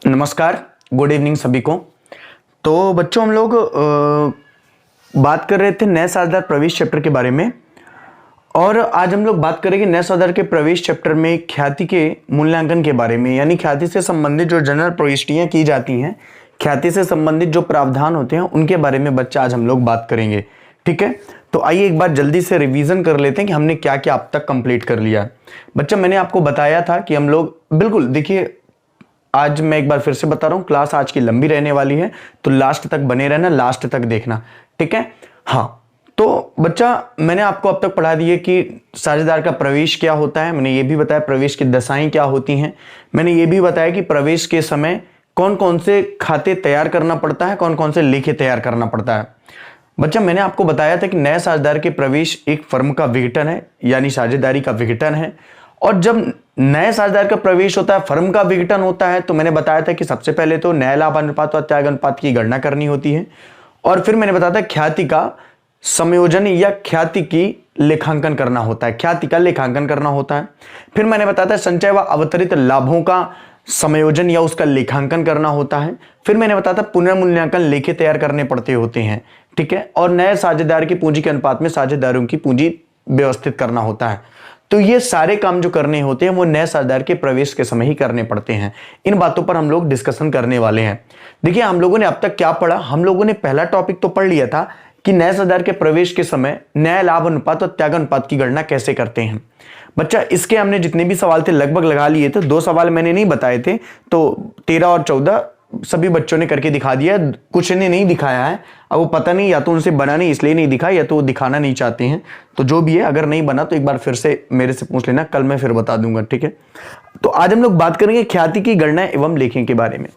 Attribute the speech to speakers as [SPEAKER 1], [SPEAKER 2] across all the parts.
[SPEAKER 1] नमस्कार, good evening सभी को। तो बच्चों हम लोग बात कर रहे थे नए साझेदार प्रवेश चैप्टर के बारे में और आज हम लोग बात करेंगे नए साझेदार के प्रवेश चैप्टर में ख्याति के मूल्यांकन के बारे में, यानी ख्याति से संबंधित जो जनरल प्रविष्टियां की जाती हैं, ख्याति से संबंधित जो प्रावधान होते हैं उनके बारे में बच्चा आज हम लोग बात करेंगे। ठीक है, तो आइए एक बार जल्दी से रिवीजन कर लेते हैं कि हमने क्या क्या अब तक कंप्लीट कर लिया। बच्चा मैंने आपको बताया था कि हम लोग बिल्कुल देखिए, आज मैं एक बार फिर से बता रहा हूं, क्लास आज की लंबी रहने वाली है तो लास्ट तक बने रहना, लास्ट तक देखना। ठीक है, हाँ तो बच्चा मैंने आपको अब तक पढ़ा दिए कि साझेदार का प्रवेश क्या होता है, मैंने ये भी बताया प्रवेश की दशाएं क्या होती हैं, मैंने ये भी बताया कि प्रवेश के समय कौन कौन से खाते तैयार करना पड़ता है, कौन कौन से लेखे तैयार करना पड़ता है। बच्चा मैंने आपको बताया था कि नए साझेदार के प्रवेश एक फर्म का विघटन है, यानी साझेदारी का विघटन है। और जब नए साझेदार का प्रवेश होता है, फर्म का विघटन होता है, तो मैंने बताया था कि सबसे पहले तो न्याय लाभ अनुपात और त्याग अनुपात की गणना करनी होती है और फिर मैंने बताया था ख्याति का समायोजन या ख्याति की लेखांकन करना होता है, ख्याति का लेखांकन करना होता है। फिर मैंने बताया था संचय व अवतरित लाभों का समायोजन या उसका लेखांकन करना होता है। फिर मैंने बताया था पुनर्मूल्यांकन लेखे तैयार करने पड़ते होते हैं। ठीक है, और नए साझेदार की पूंजी के अनुपात में साझेदारों की पूंजी व्यवस्थित करना होता है। तो ये सारे काम जो करने होते हैं वो नए साझेदार के प्रवेश के समय ही करने पड़ते हैं। इन बातों पर हम लोग डिस्कशन करने वाले हैं। देखिए हम लोगों ने अब तक क्या पढ़ा, हम लोगों ने पहला टॉपिक तो पढ़ लिया था कि नए साझेदार के प्रवेश के समय न्याय लाभ अनुपात और त्याग अनुपात की गणना कैसे करते हैं। बच्चा इसके हमने जितने भी सवाल थे लगभग लगा लिए थे, 2 सवाल मैंने नहीं बताए थे, तो 13 और 14 सभी बच्चों ने करके दिखा दिया, कुछ ने नहीं दिखाया है। अब वो पता नहीं, या तो उनसे बना नहीं इसलिए नहीं दिखा, या तो वो दिखाना नहीं चाहते हैं। तो जो भी है, अगर नहीं बना तो एक बार फिर से मेरे से पूछ लेना, कल मैं फिर बता दूंगा। ठीक है, तो आज हम लोग बात करेंगे ख्याति की गणना एवं लेखे के बारे में।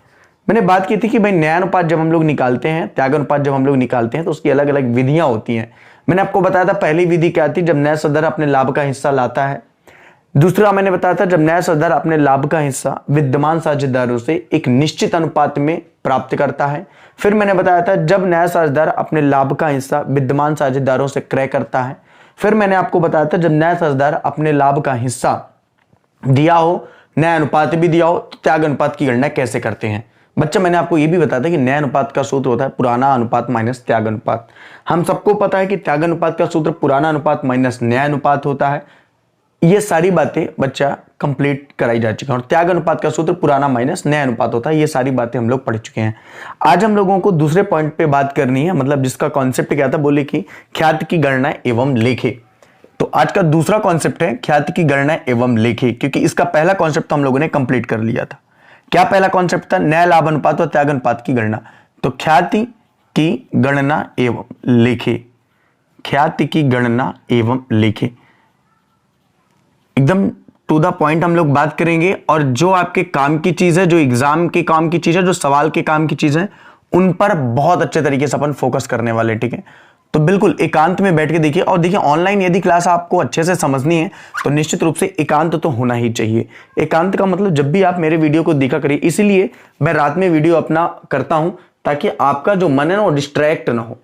[SPEAKER 1] मैंने बात की थी कि भाई न्याय अनुपात जब हम लोग निकालते हैं, त्याग अनुपात जब हम लोग निकालते हैं तो उसकी अलग अलग विधियां होती हैं। मैंने आपको बताया था पहली विधि क्या थी, जब नया साझेदार अपने लाभ का हिस्सा लाता है। दूसरा मैंने बताया था जब नया साझेदार अपने लाभ का हिस्सा विद्यमान साझेदारों से एक निश्चित अनुपात में प्राप्त करता है। फिर मैंने बताया था जब नया साझेदार अपने लाभ का हिस्सा विद्यमान साझेदारों से क्रय करता है। फिर मैंने आपको बताया था जब नया साझेदार अपने लाभ का हिस्सा दिया हो, नया अनुपात भी दिया हो, तो त्याग अनुपात की गणना कैसे करते हैं। बच्चा मैंने आपको यह भी बताया था कि नया अनुपात का सूत्र होता है पुराना अनुपात माइनस त्याग अनुपात। हम सबको पता है कि त्याग अनुपात का सूत्र पुराना अनुपात माइनस नया अनुपात होता है। ये सारी बातें बच्चा कंप्लीट कराई जा चुकी है। और त्याग अनुपात का सूत्र पुराना माइनस नया अनुपात होता है। ये सारी बातें हम लोग पढ़ चुके हैं। आज हम लोगों को दूसरे पॉइंट पे बात करनी है, मतलब जिसका कॉन्सेप्ट क्या था, बोले कि ख्याति की गणना एवं लेखे। तो आज का दूसरा कॉन्सेप्ट है ख्याति की गणना एवं लेखे, क्योंकि इसका पहला कॉन्सेप्ट तो हम लोगों ने कंप्लीट कर लिया था। क्या पहला कॉन्सेप्ट था? न्याय लाभ अनुपात और त्याग अनुपात की गणना। तो ख्याति की गणना एवं लेखे, ख्याति की गणना एवं लेखे, एकदम टू द पॉइंट हम लोग बात करेंगे। और जो आपके काम की चीज है, जो एग्जाम के काम की चीज है, जो सवाल के काम की चीज है, उन पर बहुत अच्छे तरीके से अपन फोकस करने वाले। ठीक है, तो बिल्कुल एकांत में बैठ के देखिए। और देखिए ऑनलाइन यदि क्लास आपको अच्छे से समझनी है तो निश्चित रूप से एकांत तो होना ही चाहिए। एकांत का मतलब जब भी आप मेरे वीडियो को देखा करिए, इसीलिए मैं रात में वीडियो अपना करता हूं ताकि आपका जो मन है ना वो डिस्ट्रैक्ट ना हो।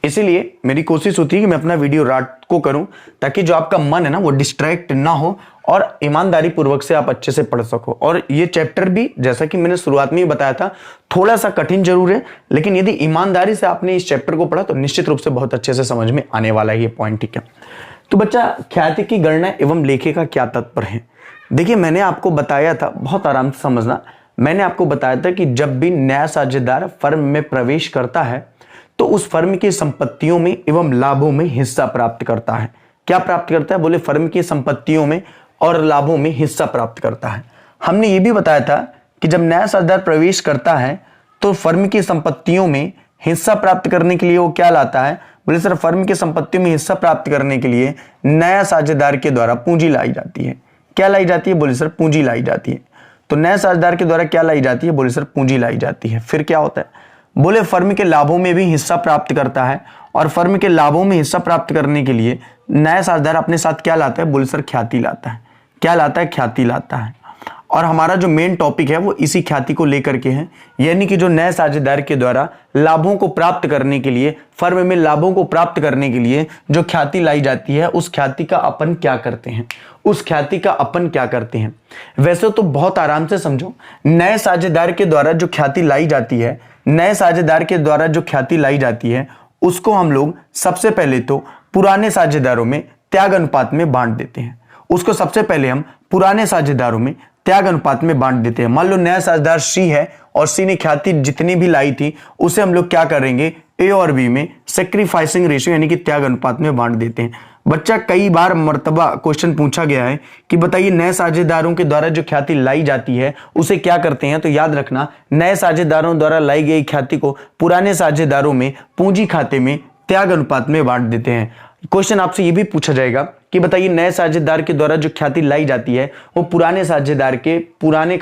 [SPEAKER 1] इसीलिए मेरी कोशिश होती है कि मैं अपना वीडियो रात को करूं ताकि जो आपका मन है ना वो डिस्ट्रैक्ट ना हो और ईमानदारी पूर्वक से आप अच्छे से पढ़ सको। और ये चैप्टर भी जैसा कि मैंने शुरुआत में ही बताया था थोड़ा सा कठिन जरूर है, लेकिन यदि ईमानदारी से आपने इस चैप्टर को पढ़ा तो निश्चित रूप से बहुत अच्छे से समझ में आने वाला है ये पॉइंट। ठीक है, तो बच्चा ख्याति की गणना एवं लेखे का क्या तात्पर्य है? देखिए मैंने आपको बताया था, बहुत आराम से समझना, मैंने आपको बताया था कि जब भी नया साझेदार फर्म में प्रवेश करता है तो उस फर्म की संपत्तियों में एवं लाभों में हिस्सा प्राप्त करता है। क्या प्राप्त करता है? बोले फर्म की संपत्तियों में और लाभों में हिस्सा प्राप्त करता है। हमने ये भी बताया था कि जब नया साझेदार प्रवेश करता है तो फर्म की संपत्तियों में हिस्सा प्राप्त करने के लिए वो क्या लाता है? बोले सर फर्म की संपत्तियों में हिस्सा प्राप्त करने के लिए नया साझेदार के द्वारा पूंजी लाई जाती है। क्या लाई जाती है? बोले सर पूंजी लाई जाती है। तो नए साझेदार के द्वारा क्या लाई जाती है? बोले सर पूंजी लाई जाती है। फिर क्या होता है? बोले फर्म के लाभों में भी हिस्सा प्राप्त करता है और फर्म के लाभों में हिस्सा प्राप्त करने के लिए नया साझेदार अपने साथ क्या लाता है? बोले सर ख्याति लाता है। क्या लाता है? ख्याति लाता है। और हमारा जो मेन टॉपिक है वो इसी ख्याति को लेकर के है, यानी कि जो नए साझेदार के द्वारा लाभों को प्राप्त करने के लिए, फर्म में लाभों को प्राप्त करने के लिए जो ख्याति लाई जाती है, उस ख्याति का अपन क्या करते हैं, उस ख्याति का अपन क्या करते हैं। वैसे तो बहुत आराम से समझो, नए साझेदार के द्वारा जो ख्याति लाई जाती है, नए साझेदार के द्वारा जो ख्याति लाई जाती है, उसको हम लोग सबसे पहले तो पुराने साझेदारों में त्याग अनुपात में बांट देते हैं। उसको सबसे पहले हम पुराने साझेदारों में त्याग अनुपात में बांट देते हैं। मान लो नया साझेदार सी है और सी ने ख्याति जितनी भी लाई थी उसे हम लोग क्या करेंगे, ए और बी में सेक्रीफाइसिंग रेशियो यानी कि त्याग अनुपात में बांट देते हैं। बच्चा कई बार मर्तबा क्वेश्चन पूछा गया है कि बताइए नए साझेदारों के द्वारा जो ख्याति लाई जाती है उसे क्या करते हैं। तो याद रखना, नए साझेदारों द्वारा लाई गई ख्याति को पुराने साझेदारों में पूंजी खाते में त्याग अनुपात में बांट देते हैं। क्वेश्चन आपसे यह भी पूछा जाएगा कि बताइए नए साझेदार के द्वारा जो ख्याति लाई जाती है वो पुराने साझेदार के पुराने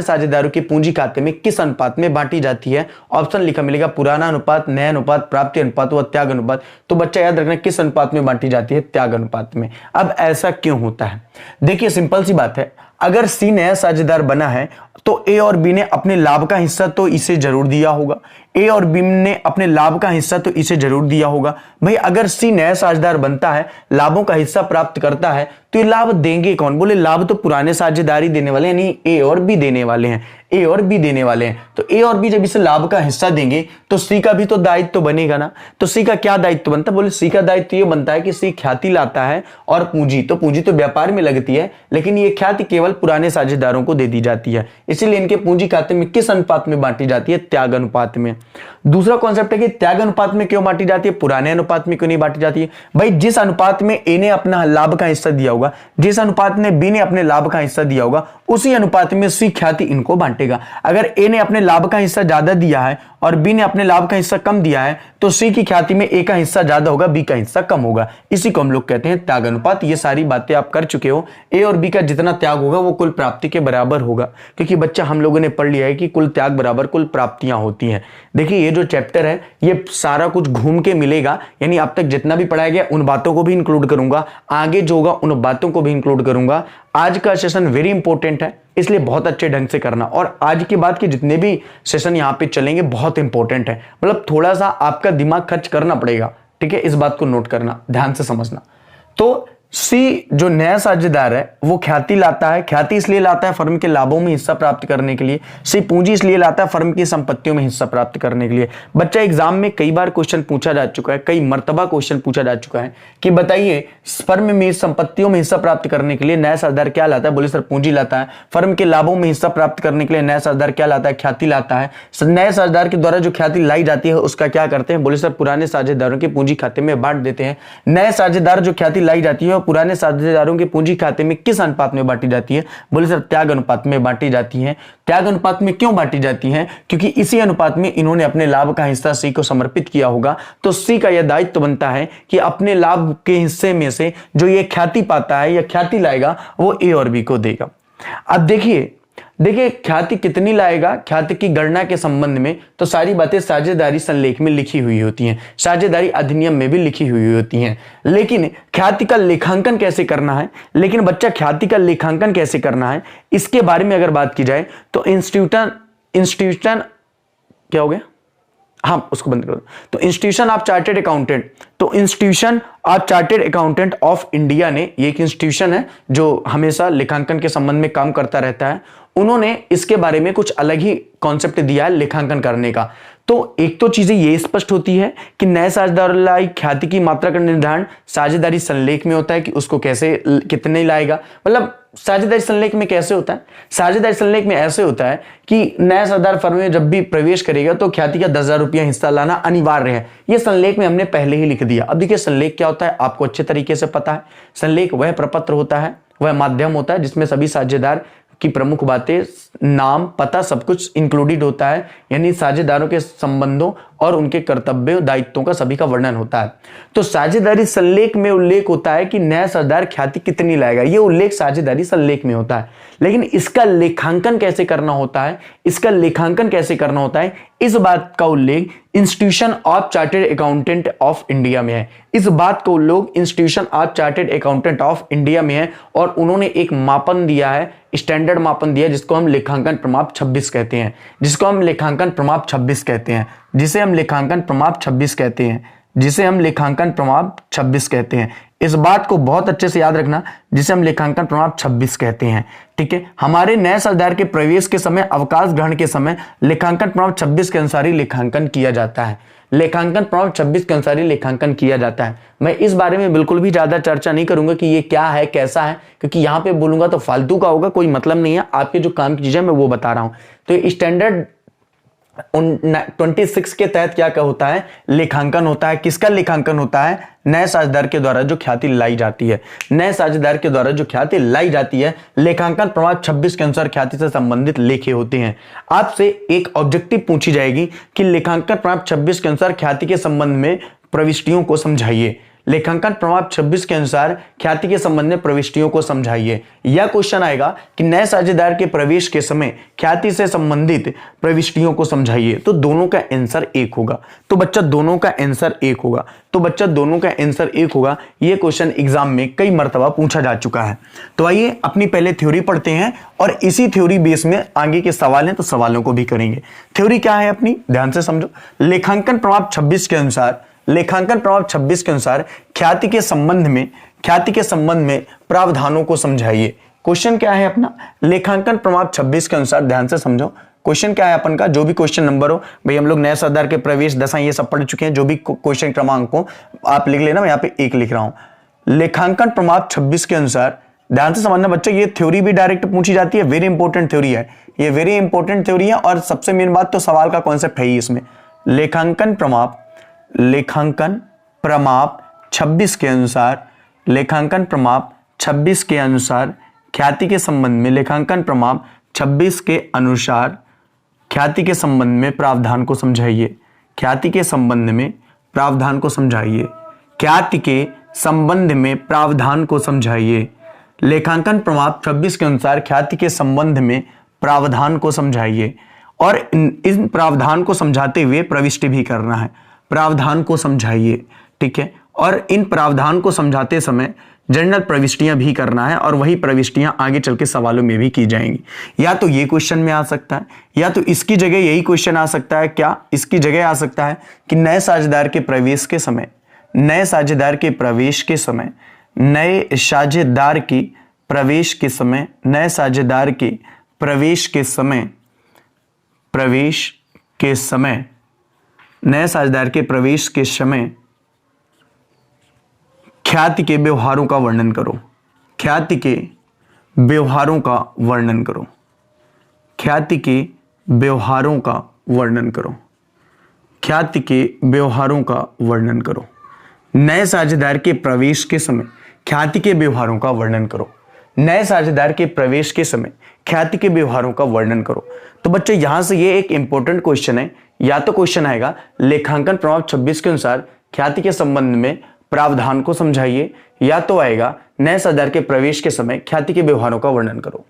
[SPEAKER 1] साझेदारों के पूंजी खाते में किस अनुपात में बांटी जाती है। ऑप्शन लिखा मिलेगा पुराना अनुपात, नया अनुपात, प्राप्ति अनुपात व त्याग अनुपात। तो बच्चा याद रखना किस अनुपात में बांटी जाती है, त्याग अनुपात में। अब ऐसा क्यों होता है, देखिए सिंपल सी बात है, अगर सी नया साझेदार बना है तो ए और बी ने अपने लाभ का हिस्सा तो इसे जरूर दिया होगा, ए और बी ने अपने लाभ का हिस्सा तो इसे जरूर दिया होगा। भाई अगर सी नया साझेदार बनता है, लाभों का हिस्सा प्राप्त करता है, तो ये लाभ देंगे कौन, बोले लाभ तो पुराने साझेदार ही देने वाले हैं, यानी ए और बी देने वाले हैं, ए और बी देने वाले हैं। तो ए और बी जब इसे लाभ का हिस्सा देंगे तो सी का भी तो दायित्व तो बनेगा ना। तो सी का क्या दायित्व बनता है, बोले सी का दायित्व ये बनता है कि सी ख्याति लाता है और पूंजी तो व्यापार में लगती है, लेकिन ये ख्याति केवल पुराने साझेदारों को दे दी जाती है। इसीलिए इनके पूंजी खाते में किस अनुपात में बांटी जाती है, त्याग अनुपात में। दूसरा कॉन्सेप्ट है कि त्याग अनुपात में क्यों बांटी जाती है, पुराने अनुपात में क्यों नहीं बांटी जाती है। भाई जिस अनुपात में ए ने अपना लाभ का हिस्सा दिया होगा, जिस अनुपात में बी ने अपने लाभ का हिस्सा दिया होगा, उसी अनुपात में सी ख्याति इनको बांटेगा। अगर ए ने अपने लाभ का हिस्सा ज्यादा दिया है और बी ने अपने लाभ का हिस्सा कम दिया है तो सी की ख्याति में ए का हिस्सा ज्यादा होगा, बी का हिस्सा कम होगा। इसी को हम लोग कहते हैं त्याग अनुपात। ये सारी बातें आप कर चुके हो। ए और बी का जितना त्याग होगा वो कुल प्राप्ति के बराबर होगा, क्योंकि बच्चा हम लोगों ने पढ़ लिया है कि कुल त्याग बराबर कुल प्राप्तियां होती हैं। देखिए ये जो चैप्टर है ये सारा कुछ घूम के मिलेगा, यानी अब तक जितना भी पढ़ाया गया उन बातों को भी इंक्लूड करूंगा, आगे जो होगा उन बातों को भी इंक्लूड करूंगा। आज का सेशन वेरी इंपॉर्टेंट है, इसलिए बहुत अच्छे ढंग से करना। और आज के बाद के जितने भी सेशन यहाँ पे चलेंगे बहुत इंपॉर्टेंट है, मतलब थोड़ा सा आपका दिमाग खर्च करना पड़ेगा, ठीक है। इस बात को नोट करना, ध्यान से समझना। तो सी जो नया साझेदार है वो ख्याति लाता है। ख्याति इसलिए लाता है फर्म के लाभों में हिस्सा प्राप्त करने के लिए। सी पूंजी इसलिए लाता है फर्म की संपत्तियों में हिस्सा प्राप्त करने के लिए। बच्चा एग्जाम में कई बार क्वेश्चन पूछा जा चुका है, कई मर्तबा क्वेश्चन पूछा जा चुका है कि बताइए फर्म में संपत्तियों में हिस्सा प्राप्त करने के लिए नया साझेदार क्या लाता है, बोले सर पूंजी लाता है। फर्म के लाभों में हिस्सा प्राप्त करने के लिए नया साझेदार क्या लाता है, ख्याति लाता है। नए साझेदार के द्वारा जो ख्याति लाई जाती है उसका क्या करते हैं, बोले सर पुराने साझेदारों के पूंजी खाते में बांट देते हैं। नए साझेदार जो ख्याति लाई जाती है पुराने साझेदारों के पूंजी खाते में किस अनुपात में बांटी जाती है, बोले सर त्याग अनुपात में बांटी जाती है। त्याग अनुपात में क्यों बांटी जाती है, क्योंकि इसी अनुपात में इन्होंने अपने लाभ का हिस्सा सी को समर्पित किया होगा। तो सी का यह दायित्व बनता है कि अपने लाभ के हिस्से में से जो ये ख्याति पाता है या ख्याति लाएगा वो ए और बी को देगा। अब देखिए ख्याति कितनी लाएगा, ख्याति की गणना के संबंध में तो सारी बातें साझेदारी संलेख में लिखी हुई होती हैं, साझेदारी अधिनियम में भी लिखी हुई होती हैं। लेकिन ख्याति का लेखांकन कैसे करना है, ख्याति का लेखांकन कैसे करना है इसके बारे में अगर बात की जाए तो इंस्टीट्यूशन क्या हो गया, हाँ उसको बंद करो। तो institution of chartered accountant of India ने, ये एक इंस्टीट्यूशन है जो हमेशा लेखांकन के संबंध में काम करता रहता है, उन्होंने इसके बारे में कुछ अलग ही कॉन्सेप्ट दिया है लेखांकन करने का। तो एक तो चीजें ये स्पष्ट होती है कि नए साझेदार लाई ख्याति की मात्रा का निर्धारण साझेदारी संलेख में होता है कि उसको कैसे कितने लाएगा। मतलब साझेदारी संलेख में कैसे होता है, साझेदारी संलेख में ऐसे होता है कि नया साझेदार फर्म में जब भी प्रवेश करेगा तो ख्याति का 10,000 रुपया हिस्सा लाना अनिवार्य है। ये संलेख में हमने पहले ही लिख दिया। अब देखिए संलेख क्या होता है आपको अच्छे तरीके से पता है। संलेख वह प्रपत्र होता है, वह माध्यम होता है जिसमें सभी साझेदार की प्रमुख बातें, नाम, पता सब कुछ इंक्लूडेड होता है, यानी साझेदारों के संबंधों और उनके कर्तव्यों दायित्वों का सभी का वर्णन होता है। तो साझेदारी संलेख में उल्लेख होता है कि नया साझेदार ख्याति कितनी लाएगा, ये उल्लेख साझेदारी संलेख में होता है। लेकिन इसका लेखांकन कैसे करना होता है, इसका लेखांकन कैसे करना होता है, इस बात का उल्लेख institution of chartered accountant of India में है। इस बात को लोग institution of chartered accountant of India में है और उन्होंने एक मापन दिया है, स्टैंडर्ड मापन दिया, जिसको हम लेखांकन प्रमाप 26 कहते हैं, जिसको हम लेखांकन प्रमाप 26 कहते हैं, जिसे हम लेखांकन प्रमाप 26 कहते हैं, जिसे हम लेखांकन प्रमाप 26 कहते हैं। इस बात को बहुत अच्छे से याद रखना, जिसे हम लेखांकन प्रमाप 26 कहते हैं। ठीक है, हमारे नए साझेदार के प्रवेश के समय, अवकाश ग्रहण के समय लेखांकन प्रमाप 26 के अनुसार ही लेखांकन किया जाता है। लेखांकन प्रमाप 26 के अनुसार ही लेखांकन किया जाता है। मैं इस बारे में बिल्कुल भी ज्यादा चर्चा नहीं करूंगा कि ये क्या है, कैसा है, क्योंकि यहां पे बोलूंगा तो फालतू का होगा, कोई मतलब नहीं है। आपके जो काम की चीजें मैं वो बता रहा हूं। तो स्टैंडर्ड 26 के तहत क्या क्या होता है, लेखांकन होता है। किसका लेखांकन होता है? नए साझेदार के द्वारा जो ख्याति लाई जाती है, नए साझेदार के द्वारा जो ख्याति लाई जाती है, लेखांकन प्रमाप 26 के अनुसार ख्याति से संबंधित लेखे होते हैं। आपसे एक ऑब्जेक्टिव पूछी जाएगी कि लेखांकन प्रमाप 26 के अनुसार ख्याति के संबंध में प्रविष्टियों को समझाइए। लेखांकन प्रमाप 26 के अनुसार ख्याति के संबंध में प्रविष्टियों को समझाइए। यह क्वेश्चन आएगा कि नए साझेदार के प्रवेश के समय ख्याति से संबंधित प्रविष्टियों को समझाइए। तो दोनों का आंसर एक होगा। तो बच्चा दोनों का आंसर एक होगा। तो बच्चा दोनों का आंसर एक होगा। यह क्वेश्चन एग्जाम में कई मर्तबा पूछा जा चुका है। तो आइए अपनी पहले थ्योरी पढ़ते हैं और इसी थ्योरी बेस में आगे के सवाल हैं तो सवालों को भी करेंगे। थ्योरी क्या है अपनी, ध्यान से समझो। लेखांकन प्रमाप 26 के अनुसार, लेखांकन प्रमाप 26 के अनुसार ख्याति के संबंध में प्रावधानों को समझाइए। क्वेश्चन क्या है अपना, लेखांकन प्रमाप 26 के अनुसार, ध्यान से समझो। क्वेश्चन क्या है अपन का, जो भी क्वेश्चन नंबर हो भाई, हम लोग नए साझेदार के प्रवेश, दशा, ये सब पढ़ चुके हैं। जो भी क्वेश्चन क्रमांक को आप लिख लेना, मैं यहाँ पे एक लिख रहा हूं। लेखांकन प्रमाप 26 के अनुसार, ध्यान से समझना बच्चों, ये थ्योरी भी डायरेक्ट पूछी जाती है। वेरी इंपॉर्टेंट थ्योरी है ये, वेरी इंपॉर्टेंट थ्योरी है। और सबसे मेन बात तो सवाल का कॉन्सेप्ट है ही इसमें। लेखांकन प्रमाप 26 के अनुसार, लेखांकन प्रमाप 26 के अनुसार ख्याति के संबंध में, लेखांकन प्रमाप 26 के अनुसार ख्याति के संबंध में प्रावधान को समझाइए। ख्याति के संबंध में प्रावधान को समझाइए। ख्याति के संबंध में प्रावधान को समझाइए। लेखांकन प्रमाप 26 के अनुसार ख्याति के संबंध में प्रावधान को समझाइए। और इन प्रावधान को समझाते हुए प्रविष्टि भी करना है। प्रावधान को समझाइए, ठीक है। और इन प्रावधान को समझाते समय जनरल प्रविष्टियां भी करना है और वही प्रविष्टियां आगे चल के सवालों में भी की जाएंगी। या तो ये क्वेश्चन में आ सकता है, या तो इसकी जगह यही क्वेश्चन आ सकता है। क्या इसकी जगह आ सकता है कि नए साझेदार के प्रवेश के समय, नए साझेदार के प्रवेश के समय, नए साझेदार की प्रवेश के समय, नए साझेदार के प्रवेश के समय, प्रवेश के समय, नए साझेदार के प्रवेश के समय ख्याति के व्यवहारों का वर्णन करो। ख्याति के व्यवहारों का वर्णन करो। ख्याति के व्यवहारों का वर्णन करो। ख्याति के व्यवहारों का वर्णन करो। नए साझेदार के प्रवेश के समय ख्याति के व्यवहारों का वर्णन करो। नए साझेदार के प्रवेश के समय ख्याति के व्यवहारों का वर्णन करो। तो बच्चों यहां से ये एक इंपॉर्टेंट क्वेश्चन है। या तो क्वेश्चन आएगा लेखांकन प्रमाप 26 के अनुसार ख्याति के संबंध में प्रावधान को समझाइए, या तो आएगा नए साझेदार के प्रवेश के समय ख्याति के व्यवहारों का वर्णन करो।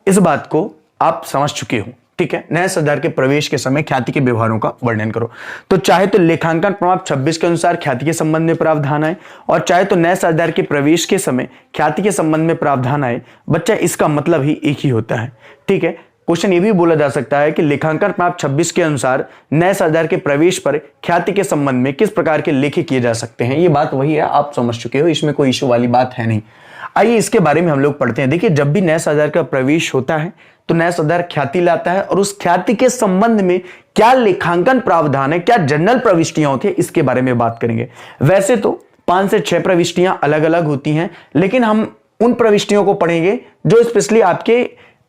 [SPEAKER 1] इस बात को आप समझ चुके हो, ठीक है। नए साझेदार के प्रवेश के समय ख्याति के व्यवहारों का वर्णन करो। तो चाहे तो लेखांकन प्रमाप 26 के अनुसार ख्याति के संबंध में प्रावधान आए, और चाहे तो नए साझेदार के प्रवेश के समय ख्याति के संबंध में प्रावधान आए। बच्चा इसका मतलब ही एक ही होता है, ठीक है। क्वेश्चन ये भी बोला जा सकता है कि लेखांकन प्रमाप 26 के अनुसार नए साझेदार के प्रवेश पर ख्याति के संबंध में किस प्रकार के लेखे किए जा सकते हैं। ये बात वही है, आप समझ चुके हो, इसमें कोई इशू वाली बात है नहीं। आइए इसके बारे में हम लोग पढ़ते हैं। देखिए, जब भी नए साझेदार का प्रवेश होता है तो नया साझेदार ख्याति लाता है, और उस ख्याति के संबंध में क्या लेखांकन प्रावधान है, क्या जनरल प्रविष्टियां होती है, इसके बारे में बात करेंगे। वैसे तो 5 से 6 प्रविष्टियां अलग अलग होती हैं, लेकिन हम उन प्रविष्टियों को पढ़ेंगे जो स्पेशली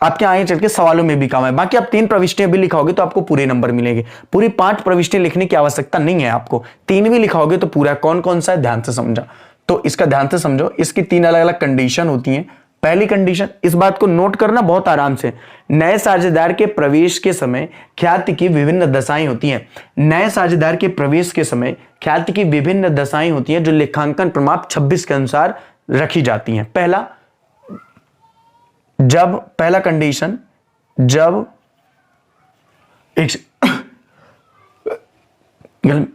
[SPEAKER 1] आपके आगे चल के सवालों में भी काम है। बाकी आप 3 प्रविष्टियां भी लिखाओगे तो आपको पूरे नंबर मिलेंगे। पूरी 5 प्रविष्टियां लिखने की आवश्यकता नहीं है आपको, 3 भी लिखाओगे तो पूरा। कौन कौन सा है, ध्यान से समझा। तो इसका ध्यान से समझो, इसकी 3 अलग अलग कंडीशन होती हैं। पहली कंडीशन, इस बात को नोट करना बहुत आराम से, नए साझेदार के प्रवेश के समय ख्याति की विभिन्न दशाएं होती हैं। नए साझेदार के प्रवेश के समय ख्याति की विभिन्न दशाएं होती हैं जो लेखांकन प्रमाप 26 के अनुसार रखी जाती हैं। पहला कंडीशन, जब एक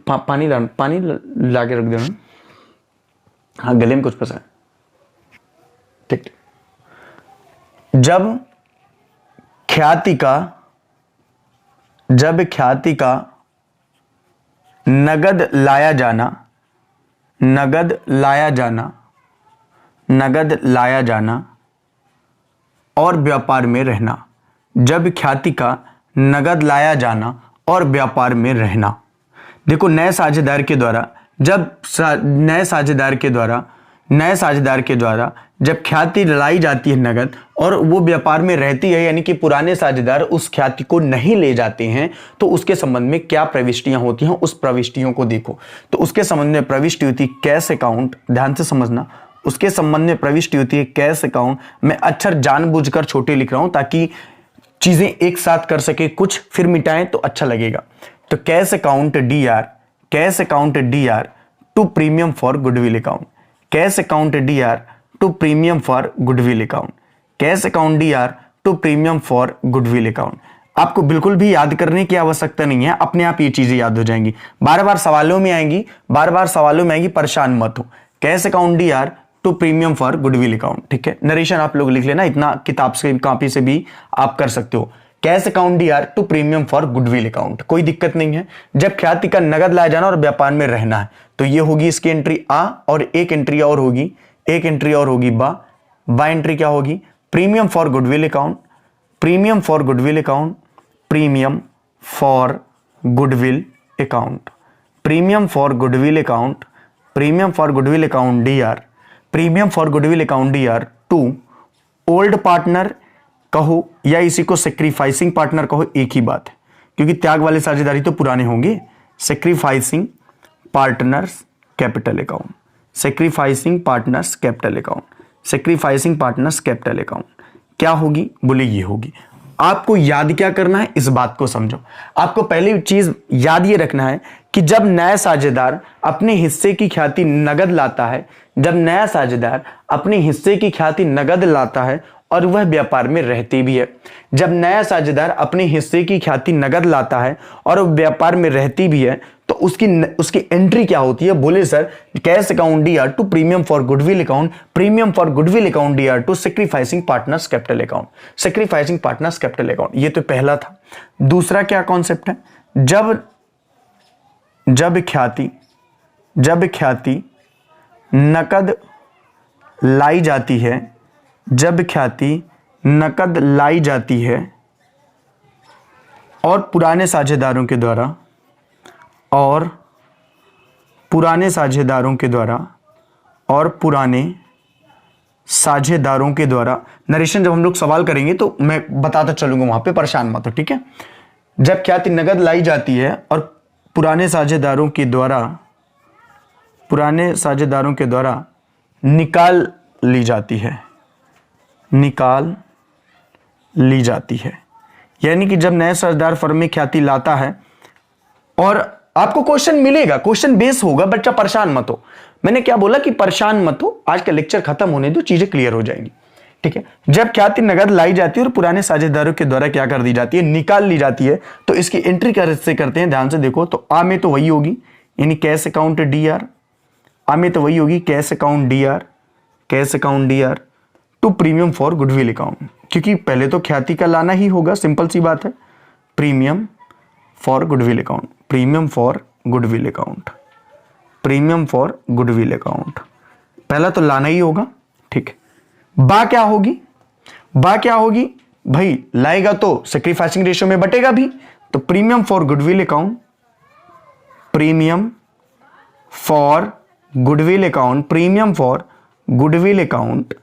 [SPEAKER 1] पानी लाके रख देना, हाँ गले में कुछ फंसा है, ठीक। जब ख्याति का नगद लाया जाना और व्यापार में रहना, जब ख्याति का नगद लाया जाना और व्यापार में रहना। देखो नए साझेदार के द्वारा जब ख्याति लाई जाती है नगद और वो व्यापार में रहती है, यानी कि पुराने साझेदार उस ख्याति को नहीं ले जाते हैं, तो उसके संबंध में क्या प्रविष्टियां होती हैं, उस प्रविष्टियों को देखो। तो उसके संबंध में प्रविष्टि होती है कैश अकाउंट, ध्यान से समझना, उसके संबंध में प्रविष्टि होती है कैश अकाउंट। मैं अक्षर जानबूझकर छोटे लिख रहा हूं ताकि चीजें एक साथ कर सके, कुछ फिर मिटाएं तो अच्छा लगेगा। तो cash account DR to premium for goodwill account, cash account DR to premium for goodwill account, cash account DR to premium for goodwill account. आपको बिल्कुल भी याद करने की आवश्यकता नहीं है, अपने आप ये चीजें याद हो जाएंगी, बार बार सवालों में आएंगी, परेशान मत हो। Cash account DR to premium for goodwill account, ठीक है। नरेशन आप लोग लिख लेना, इतना किताब से कॉपी से भी आप कर सकते हो। Cash account DR to premium for goodwill account, कोई दिक्कत नहीं है। जब ख्याति का नगद लाया जाना और व्यापार में रहना है, तो ये होगी इसकी एंट्री आ, और एक एंट्री और होगी बा एंट्री क्या होगी, premium for goodwill account, premium for goodwill account, premium for goodwill account, premium for goodwill account, premium for goodwill account DR, premium for goodwill account DR to old partner कहो या इसी को sacrificing partner कहो, एक ही बात है, क्योंकि त्याग वाले साझेदारी तो पुराने होंगे। Sacrificing partners capital account, sacrificing partners capital account, sacrificing partners capital account क्या होगी, बोले ये होगी। आपको याद क्या करना है, इस बात को समझो। आपको पहली चीज याद ये रखना है कि जब नया साझेदार अपने हिस्से की ख्याति नगद लाता है, जब नया साझेदार अपने हिस्से की ख्याति नगद लाता है और वह व्यापार में रहती भी है, जब नया साझेदार अपने हिस्से की ख्याति नगद लाता है और व्यापार में रहती भी है, तो उसकी एंट्री क्या होती है, बोले sir cash account DR to premium for goodwill account, premium for goodwill account DR to sacrificing partners capital account, sacrificing partners capital account. ये तो पहला था। दूसरा क्या कॉन्सेप्ट है, जब ख्याति नकद लाई जाती है, जब ख्याति नकद लाई जाती है और पुराने साझेदारों के द्वारा नरेशन जब हम लोग सवाल करेंगे तो मैं बताता चलूंगा, वहां पे परेशान मत हो, ठीक है। जब ख्याति नगद लाई जाती है और पुराने साझेदारों के द्वारा निकाल ली जाती है, यानी कि जब नए साझेदार फर्म में ख्याति लाता है, और आपको क्वेश्चन मिलेगा, क्वेश्चन बेस होगा, बच्चा परेशान मत हो। मैंने क्या बोला कि परेशान मत हो, आज का लेक्चर खत्म होने दो, चीजें क्लियर हो जाएंगी, ठीक है। जब ख्याति नगद लाई जाती है और पुराने साझेदारों के द्वारा क्या कर दी जाती है, निकाल ली जाती है, तो इसकी एंट्री कैसे करते हैं, ध्यान से देखो। तो आ में तो वही होगी, यानी कैश अकाउंट डीआर, आ में तो वही होगी cash account DR to premium for goodwill account, क्योंकि पहले तो ख्याति का लाना ही होगा, सिंपल सी बात है। Premium for goodwill account, premium for goodwill account, premium for goodwill account, पहला तो लाना ही होगा, ठीक है। बा क्या होगी भाई, लाएगा तो सेक्रीफाइसिंग रेशियो में बटेगा भी, तो premium for goodwill account, premium for goodwill account, premium for goodwill account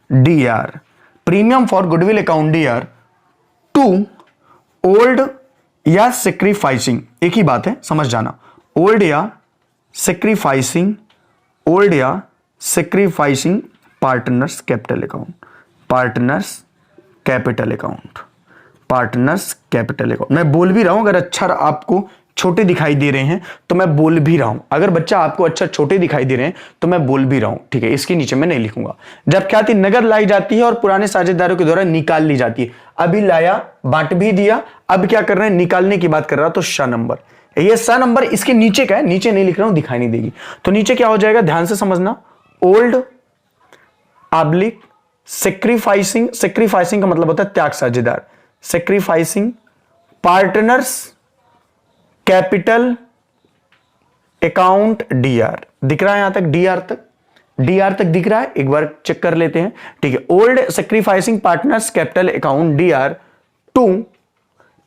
[SPEAKER 1] DR, premium for goodwill account DR to old या सेक्रीफाइसिंग, एक ही बात है, समझ जाना, ओल्ड या sacrificing partners capital account, partners capital account, partners capital account. मैं बोल भी रहा हूं, अगर अक्षर आपको छोटे दिखाई दे रहे हैं तो मैं बोल भी रहा हूं, अगर बच्चा आपको अक्षर छोटे दिखाई दे रहे हैं तो मैं बोल भी रहा हूं, ठीक है। इसके नीचे मैं नहीं लिखूंगा। जब ख्याति नगद लाई जाती है और पुराने साझेदारों के द्वारा निकाल ली जाती है, अभी लाया, बांट भी दिया, अब क्या कर रहे हैं, निकालने की बात कर रहा, तो श नंबर, ये स नंबर इसके नीचे का है, नीचे नहीं लिख रहा हूं, दिखाई नहीं देगी, तो नीचे क्या हो जाएगा, ध्यान से समझना, ओल्ड ऑब्लिक सेक्रीफाइसिंग, सेक्रीफाइसिंग का मतलब होता है त्याग साझेदार, sacrificing partners capital account D R, दिख रहा है यहां तक, डीआर तक, डीआर तक दिख रहा है, एक बार चेक कर लेते हैं, ठीक है। Old sacrificing partners capital account DR to,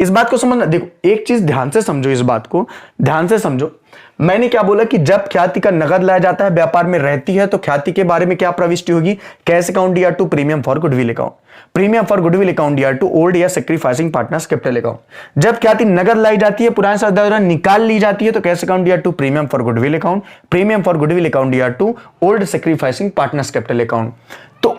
[SPEAKER 1] इस बात को समझना, देखो एक चीज ध्यान से समझो, इस बात को ध्यान से समझो, मैंने क्या बोला कि जब ख्याति का नगद लाया जाता है, व्यापार में रहती है, तो ख्याति के बारे में क्या प्रविष्टि होगी, cash account DR to, premium for goodwill account, premium for goodwill account DR to, old या सेक्रीफाइसिंग पार्टनर्स कैपिटल अकाउंट। जब ख्याति नगद लाई जाती है, पुराने साझेदार निकाल ली जाती है, तो cash account DR to, premium for goodwill account, premium for goodwill account DR to, old sacrificing partners capital account. तो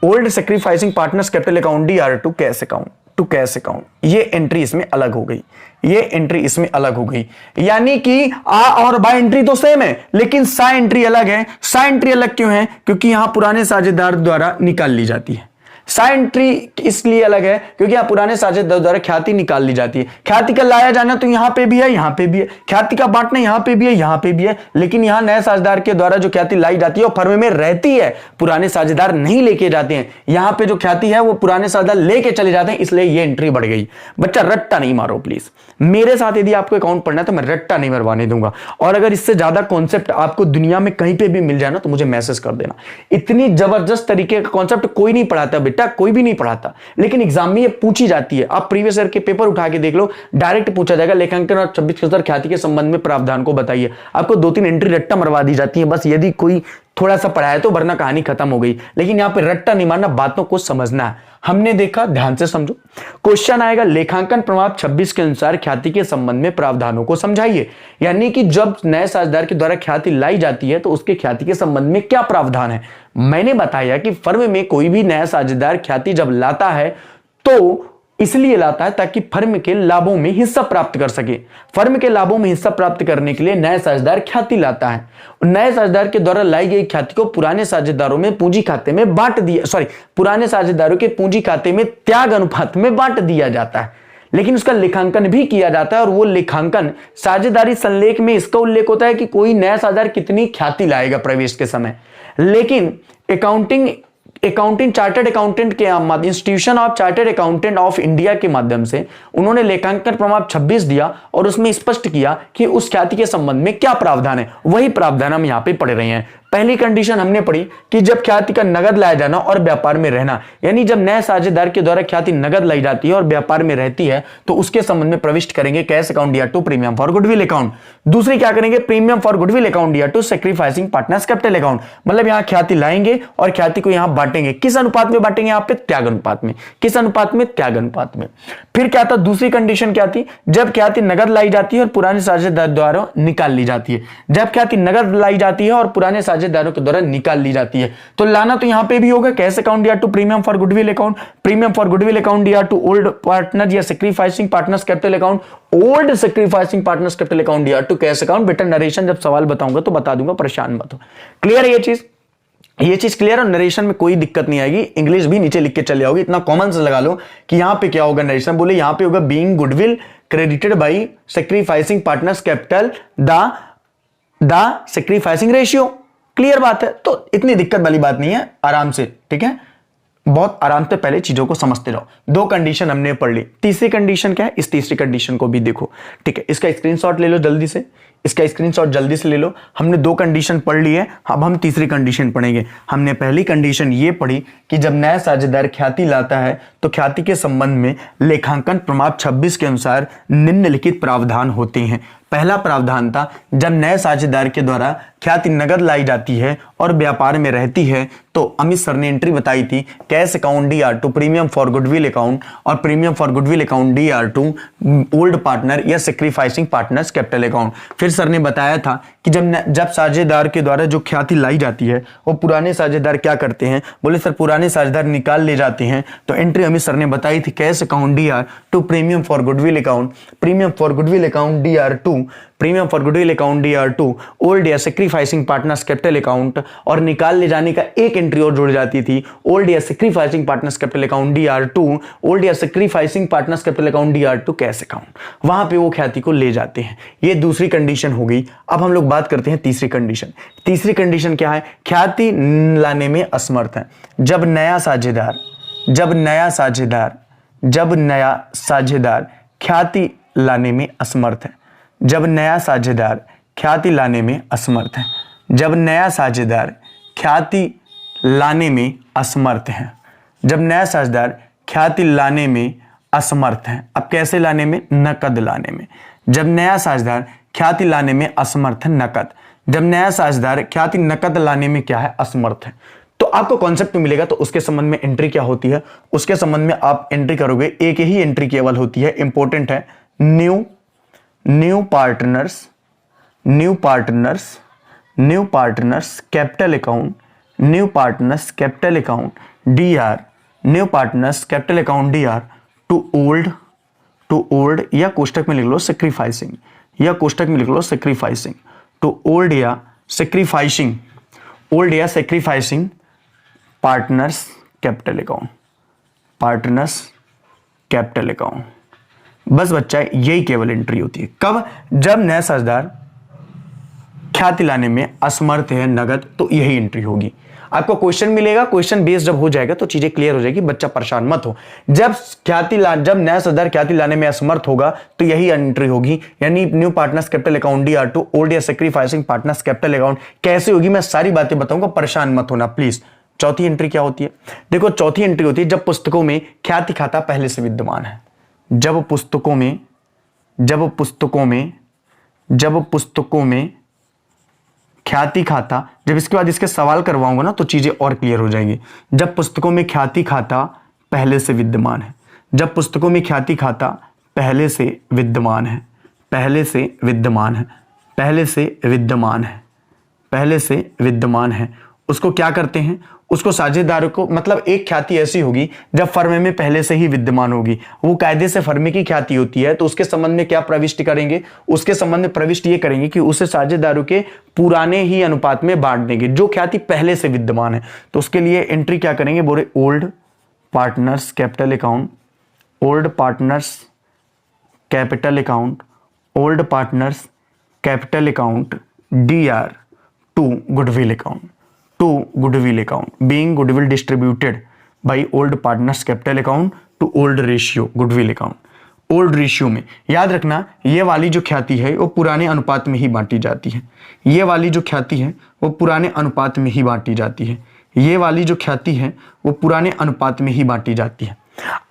[SPEAKER 1] old sacrificing partners capital account DR to cash account, to cash account, ये एंट्री इसमें अलग हो गई, ये एंट्री इसमें अलग हो गई, यानी कि आ और बा एंट्री तो सेम है, लेकिन सा एंट्री अलग है। सा एंट्री अलग क्यों है, क्योंकि यहां पुराने साझेदार द्वारा निकाल ली जाती है। सा एंट्री इसलिए अलग है क्योंकि यहां पुराने साझेदार द्वारा ख्याति निकाल ली जाती है। ख्याति का लाया जाना तो यहां पे भी है, यहां पे भी है, ख्याति का बांटना यहां पे भी है, यहां पे भी है, लेकिन यहां नए साझेदार के द्वारा जो ख्याति लाई जाती है वो फर्म में रहती है, पुराने साझेदार नहीं लेके जाते हैं। यहां पे जो ख्याति है वो पुराने साझेदार लेके चले जाते हैं, इसलिए ये एंट्री बढ़ गई। बच्चा रट्टा नहीं मारो प्लीज, मेरे साथ यदि आपको अकाउंट पढ़ना है तो मैं रट्टा नहीं मरवाने दूंगा, और अगर इससे ज्यादा कॉन्सेप्ट आपको दुनिया में कहीं पे भी मिल जाए ना तो मुझे मैसेज कर देना। इतनी जबरदस्त तरीके का कॉन्सेप्ट कोई नहीं पढ़ाता बेटा, कोई भी नहीं पढ़ाता, लेकिन एग्जाम में ये पूछी जाती है। आप प्रीवियस ईयर के पेपर उठा के देख लो, डायरेक्ट पूछा जाएगा लेखांकन और 26 ख्याति के संबंध में प्रावधान को बताइए। आपको 2-3 एंट्री रट्टा मरवा दी जाती है बस, यदि कोई थोड़ा सा पढ़ाया तो, वरना कहानी खत्म हो गई। लेकिन यहां पे रट्टा नहीं मारना, बातों को समझना है। हमने देखा, ध्यान से समझो, क्वेश्चन आएगा लेखांकन प्रमाण 26 के अनुसार ख्याति के संबंध में प्रावधानों को समझाइए, यानी कि जब नए साझेदार के द्वारा ख्याति लाई जाती है तो उसके ख्याति के संबंध में क्या प्रावधान है। मैंने बताया कि फर्म में कोई भी नया साझेदार ख्याति जब लाता है तो इसलिए लाता है ताकि फर्म के लाभों में हिस्सा प्राप्त कर सके। फर्म के लाभों में हिस्सा प्राप्त करने के लिए नया साझेदार ख्याति लाता है। नए साझेदार के द्वारा लाई गई ख्याति को पुराने साझेदारों में पूंजी खाते में बांट दिया, पुराने साझेदारों के पूंजी खाते में त्याग अनुपात में बांट दिया जाता है, लेकिन उसका लेखांकन भी किया जाता है। और वो लेखांकन साझेदारी संलेख में इसका उल्लेख होता है कि कोई नया साझेदार कितनी ख्याति लाएगा प्रवेश के समय, लेकिन अकाउंटिंग चार्टर्ड अकाउंटेंट के institution of chartered accountant of India के माध्यम से उन्होंने लेखांकन प्रमाण 26 दिया और उसमें स्पष्ट किया कि उस ख्याति के संबंध में क्या प्रावधान है। वही प्रावधान हम यहां पे पढ़ रहे हैं। पहली कंडीशन हमने पढ़ी कि जब ख्याति का नगद लाया जाना और व्यापार में रहना, यानी जब नए साझेदार के द्वारा ख्याति नगद लाई जाती है और व्यापार में रहती है तो उसके संबंध में प्रविष्ट करेंगे cash account DR to, premium for goodwill account. दूसरी क्या करेंगे, premium for goodwill account DR to, sacrificing partners capital account, मतलब यहां ख्याति लाएंगे और ख्याति को यहां बांटेंगे। किस अनुपात में बांटेंगे, यहां पे त्याग अनुपात में। किस अनुपात में, त्याग अनुपात में। फिर क्या था, दूसरी कंडीशन क्या थी, जब ख्याति नगद लाई जाती है और पुराने साझेदार द्वारा निकाल ली जाती है। जब ख्याति नगद लाई जाती है और पुराने साझेदारों के द्वारा निकाल ली जाती है तो लाना तो यहां पे भी होगा cash account DR to, premium for goodwill account, premium for goodwill account DR to, old partner या sacrificing partners capital account, old sacrificing partners capital account DR to, cash account. बेटा नरेशन जब सवाल बताऊंगा तो बता दूंगा, परेशान मत हो। क्लियर है ये चीज क्लियर, और नरेशन में कोई दिक्कत नहीं आएगी। इंग्लिश भी नीचे लिख के चले आओगे, इतना कॉमन से लगा लो कि यहां पे क्या होगा, नरेशन बोले यहां पे होगा being goodwill credited bye sacrificing partners capital the sacrificing ratio. Clear बात है, तो इतनी दिक्कत वाली बात नहीं है, आराम से, ठीक है, बहुत आराम से पहले चीजों को समझते रहो। 2 कंडीशन हमने पढ़ ली, तीसरी कंडीशन क्या है, इस तीसरी कंडीशन को भी देखो, ठीक है। इसका स्क्रीनशॉट ले लो जल्दी से, इसका स्क्रीनशॉट जल्दी से ले लो। हमने 2 कंडीशन पढ़ ली है, अब हम तीसरी कंडीशन पढ़ेंगे। हमने पहली कंडीशन ये पढ़ी कि जब नया साझेदार ख्याति लाता है तो ख्याति के संबंध में लेखांकन प्रमाण 26 के अनुसार निम्नलिखित प्रावधान होते हैं। पहला प्रावधान था जब नए साझेदार के द्वारा ख्याति नगद लाई जाती है और व्यापार में रहती है, तो अमित सर ने एंट्री बताई थी cash account DR2 premium for goodwill account और premium for goodwill account DR2 old partner या सेक्रीफाइसिंग पार्टनर्स कैपिटल अकाउंट। फिर सर ने बताया था कि जब साझेदार के द्वारा जो ख्याति लाई जाती है वो पुराने साझेदार क्या करते हैं, बोले सर पुराने साझेदार निकाल ले जाते हैं। तो एंट्री अमित सर ने बताई थी cash account DR2 premium for goodwill account premium for goodwill account DR2 premium for goodwill account DR2 old या सेक्रीफाइसिंग पार्टनर्स कैपिटल अकाउंट, और निकाल ले जाने का एक एंट्री और जुड़ जाती थी ओल्ड या sacrificing partners capital account DR2 old या sacrificing partners capital account DR2 cash account, वहां पे वो ख्याति को ले जाते हैं। ये दूसरी कंडीशन हो गई। अब हम लोग बात करते हैं तीसरी कंडीशन। तीसरी कंडीशन क्या है? ख्याति लाने में असमर्थ है। जब नया साझेदार ख्याति लाने में असमर्थ है। जब नया साझेदार ख्याति लाने में असमर्थ है। जब नया साझेदार ख्याति लाने में असमर्थ है। जब नया साझेदार ख्याति लाने में असमर्थ है। अब कैसे लाने में? नकद लाने में। जब नया साझेदार ख्याति लाने में असमर्थ है, नकद। जब नया साझेदार ख्याति नकद लाने में क्या है? असमर्थ है। तो आपको कॉन्सेप्ट मिलेगा, तो उसके संबंध में एंट्री क्या होती है उसके संबंध में आप एंट्री करोगे। एक ही एंट्री केवल होती है, इंपॉर्टेंट है, new partners capital account DR new partners capital account DR to old या कोष्टक में लिख लो सेक्रीफाइसिंग टू ओल्ड या सेक्रीफाइसिंग पार्टनर्स कैपिटल अकाउंट। बस बच्चा यही केवल एंट्री होती है। कब? जब नया साझेदार ख्याति लाने में असमर्थ है, नगद, तो यही एंट्री होगी। आपको क्वेश्चन मिलेगा, क्वेश्चन बेस जब हो जाएगा तो चीजें क्लियर हो जाएगी, बच्चा परेशान मत हो। जब नया साझेदार ख्याति लाने में असमर्थ होगा तो यही एंट्री होगी, यानी new partners capital account DR2 old या सेक्रीफाइसिंग पार्टनर्स कैपिटल अकाउंट। कैसे होगी मैं सारी बातें बताऊंगा, परेशान मत होना प्लीज। चौथी एंट्री क्या होती है? देखो चौथी एंट्री होती है जब पुस्तकों में ख्याति खाता पहले से विद्यमान है। जब पुस्तकों में ख्याति खाता, जब इसके बाद इसके सवाल करवाऊंगा ना तो चीजें और क्लियर हो जाएंगी। जब पुस्तकों में ख्याति खाता पहले से विद्यमान है। जब पुस्तकों में ख्याति खाता पहले से विद्यमान है, उसको क्या करते हैं? उसको साझेदारों को, मतलब एक ख्याति ऐसी होगी जब फर्म में पहले से ही विद्यमान होगी, वो कायदे से फर्म की ख्याति होती है, तो उसके संबंध में क्या प्रविष्ट करेंगे? उसके संबंध में प्रविष्ट ये करेंगे कि उसे साझेदारों के पुराने ही अनुपात में बांट देंगे जो ख्याति पहले से विद्यमान है। तो उसके लिए एंट्री क्या करेंगे? बोले old partners capital account DR to goodwill account being goodwill distributed by old partners capital account to old ratio goodwill account। Old ratio में याद रखना, ये वाली जो ख्याति है वो पुराने अनुपात में ही बांटी जाती है। ये वाली जो ख्याति है वो पुराने अनुपात में ही बांटी जाती है।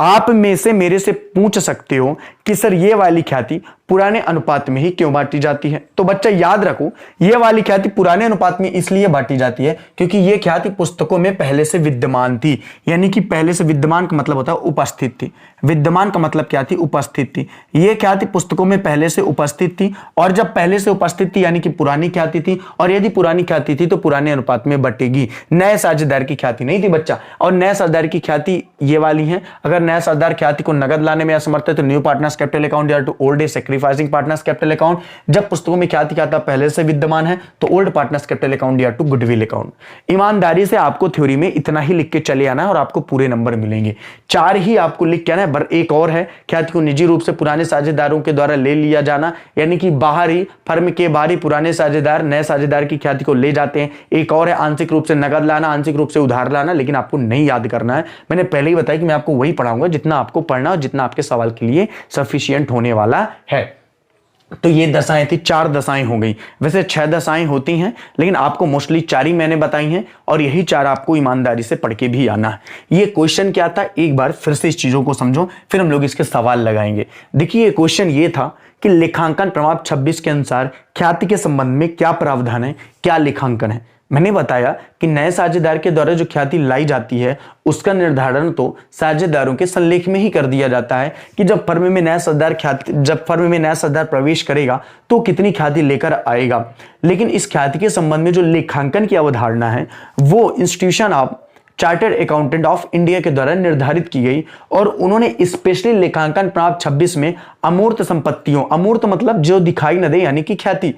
[SPEAKER 1] आप में से मेरे से पूछ सकते हो कि सर ये वाली ख्याति पुराने अनुपात में ही क्यों बांटी जाती है? तो बच्चा याद रखो, ये वाली ख्याति पुराने अनुपात में इसलिए बांटी जाती है क्योंकि ये ख्याति पुस्तकों में पहले से विद्यमान थी। यानी कि पहले से विद्यमान का मतलब होता है उपस्थित थी। विद्यमान का मतलब क्या थी? उपस्थित थी। ये ख्याति पुस्तकों में पहले से उपस्थित थी, और जब पहले से उपस्थित थी यानी कि पुरानी ख्याति थी, और यदि पुरानी ख्याति थी तो पुराने अनुपात में बटेगी। नए साझेदार की ख्याति नहीं थी बच्चा। और नए साझेदार की ख्याति ये वाली है। अगर नया साझेदार ख्याति को नगद लाने में असमर्थ है तो new partners capital account DR2 old sacrificing partners capital account. जब पुस्तकों में ख्याति खाता पहले से विद्यमान है तो old partners capital account DR2 goodwill account. ईमानदारी से आपको थ्योरी में इतना ही लिख के चले आना है और आपको पूरे नंबर मिलेंगे। 4 ही आपको लिख के आना है। एक और है, ख्याति को निजी रूप से पुराने साझेदारों के द्वारा ले लिया जाना, यानी कि बाहरी फर्म के बाहरी पुराने साझेदार नए साझेदार की ख्याति को ले जाते हैं। एक और है आंशिक रूप से नगद लाना, आंशिक रूप से उधार लाना, लेकिन आपको नहीं याद करना है। मैंने पहले ही बताया कि मैं आपको वही पढ़ाऊंगा जितना आपको पढ़ना और जितना आपके सवाल के लिए सफिशिएंट होने वाला है। तो ये दशाएं थी, 4 दशाएं हो गई। वैसे 6 दशाएं होती हैं, लेकिन आपको मोस्टली 4 ही मैंने बताई हैं, और यही 4 आपको ईमानदारी से पढ़ के भी आना है। ये क्वेश्चन क्या था, एक बार फिर से इस चीजों को समझो, फिर हम लोग इसके सवाल लगाएंगे। देखिए ये क्वेश्चन ये था कि लेखांकन प्रमाण 26 के अनुसार ख्याति के संबंध में क्या प्रावधान है, क्या लेखांकन है। मैंने बताया कि नए साझेदार के द्वारा जो ख्याति लाई जाती है उसका निर्धारण तो साझेदारों के संलेख में ही कर दिया जाता है कि जब फर्म में नया साझेदार प्रवेश करेगा तो कितनी ख्याति लेकर आएगा। लेकिन इस ख्याति के संबंध में जो लेखांकन की अवधारणा है वो institution of chartered accountant of India के द्वारा निर्धारित की गई और उन्होंने स्पेशली लेखांकन प्रमाण 26 में अमूर्त संपत्तियों, अमूर्त मतलब जो दिखाई न दे, यानी कि ख्याति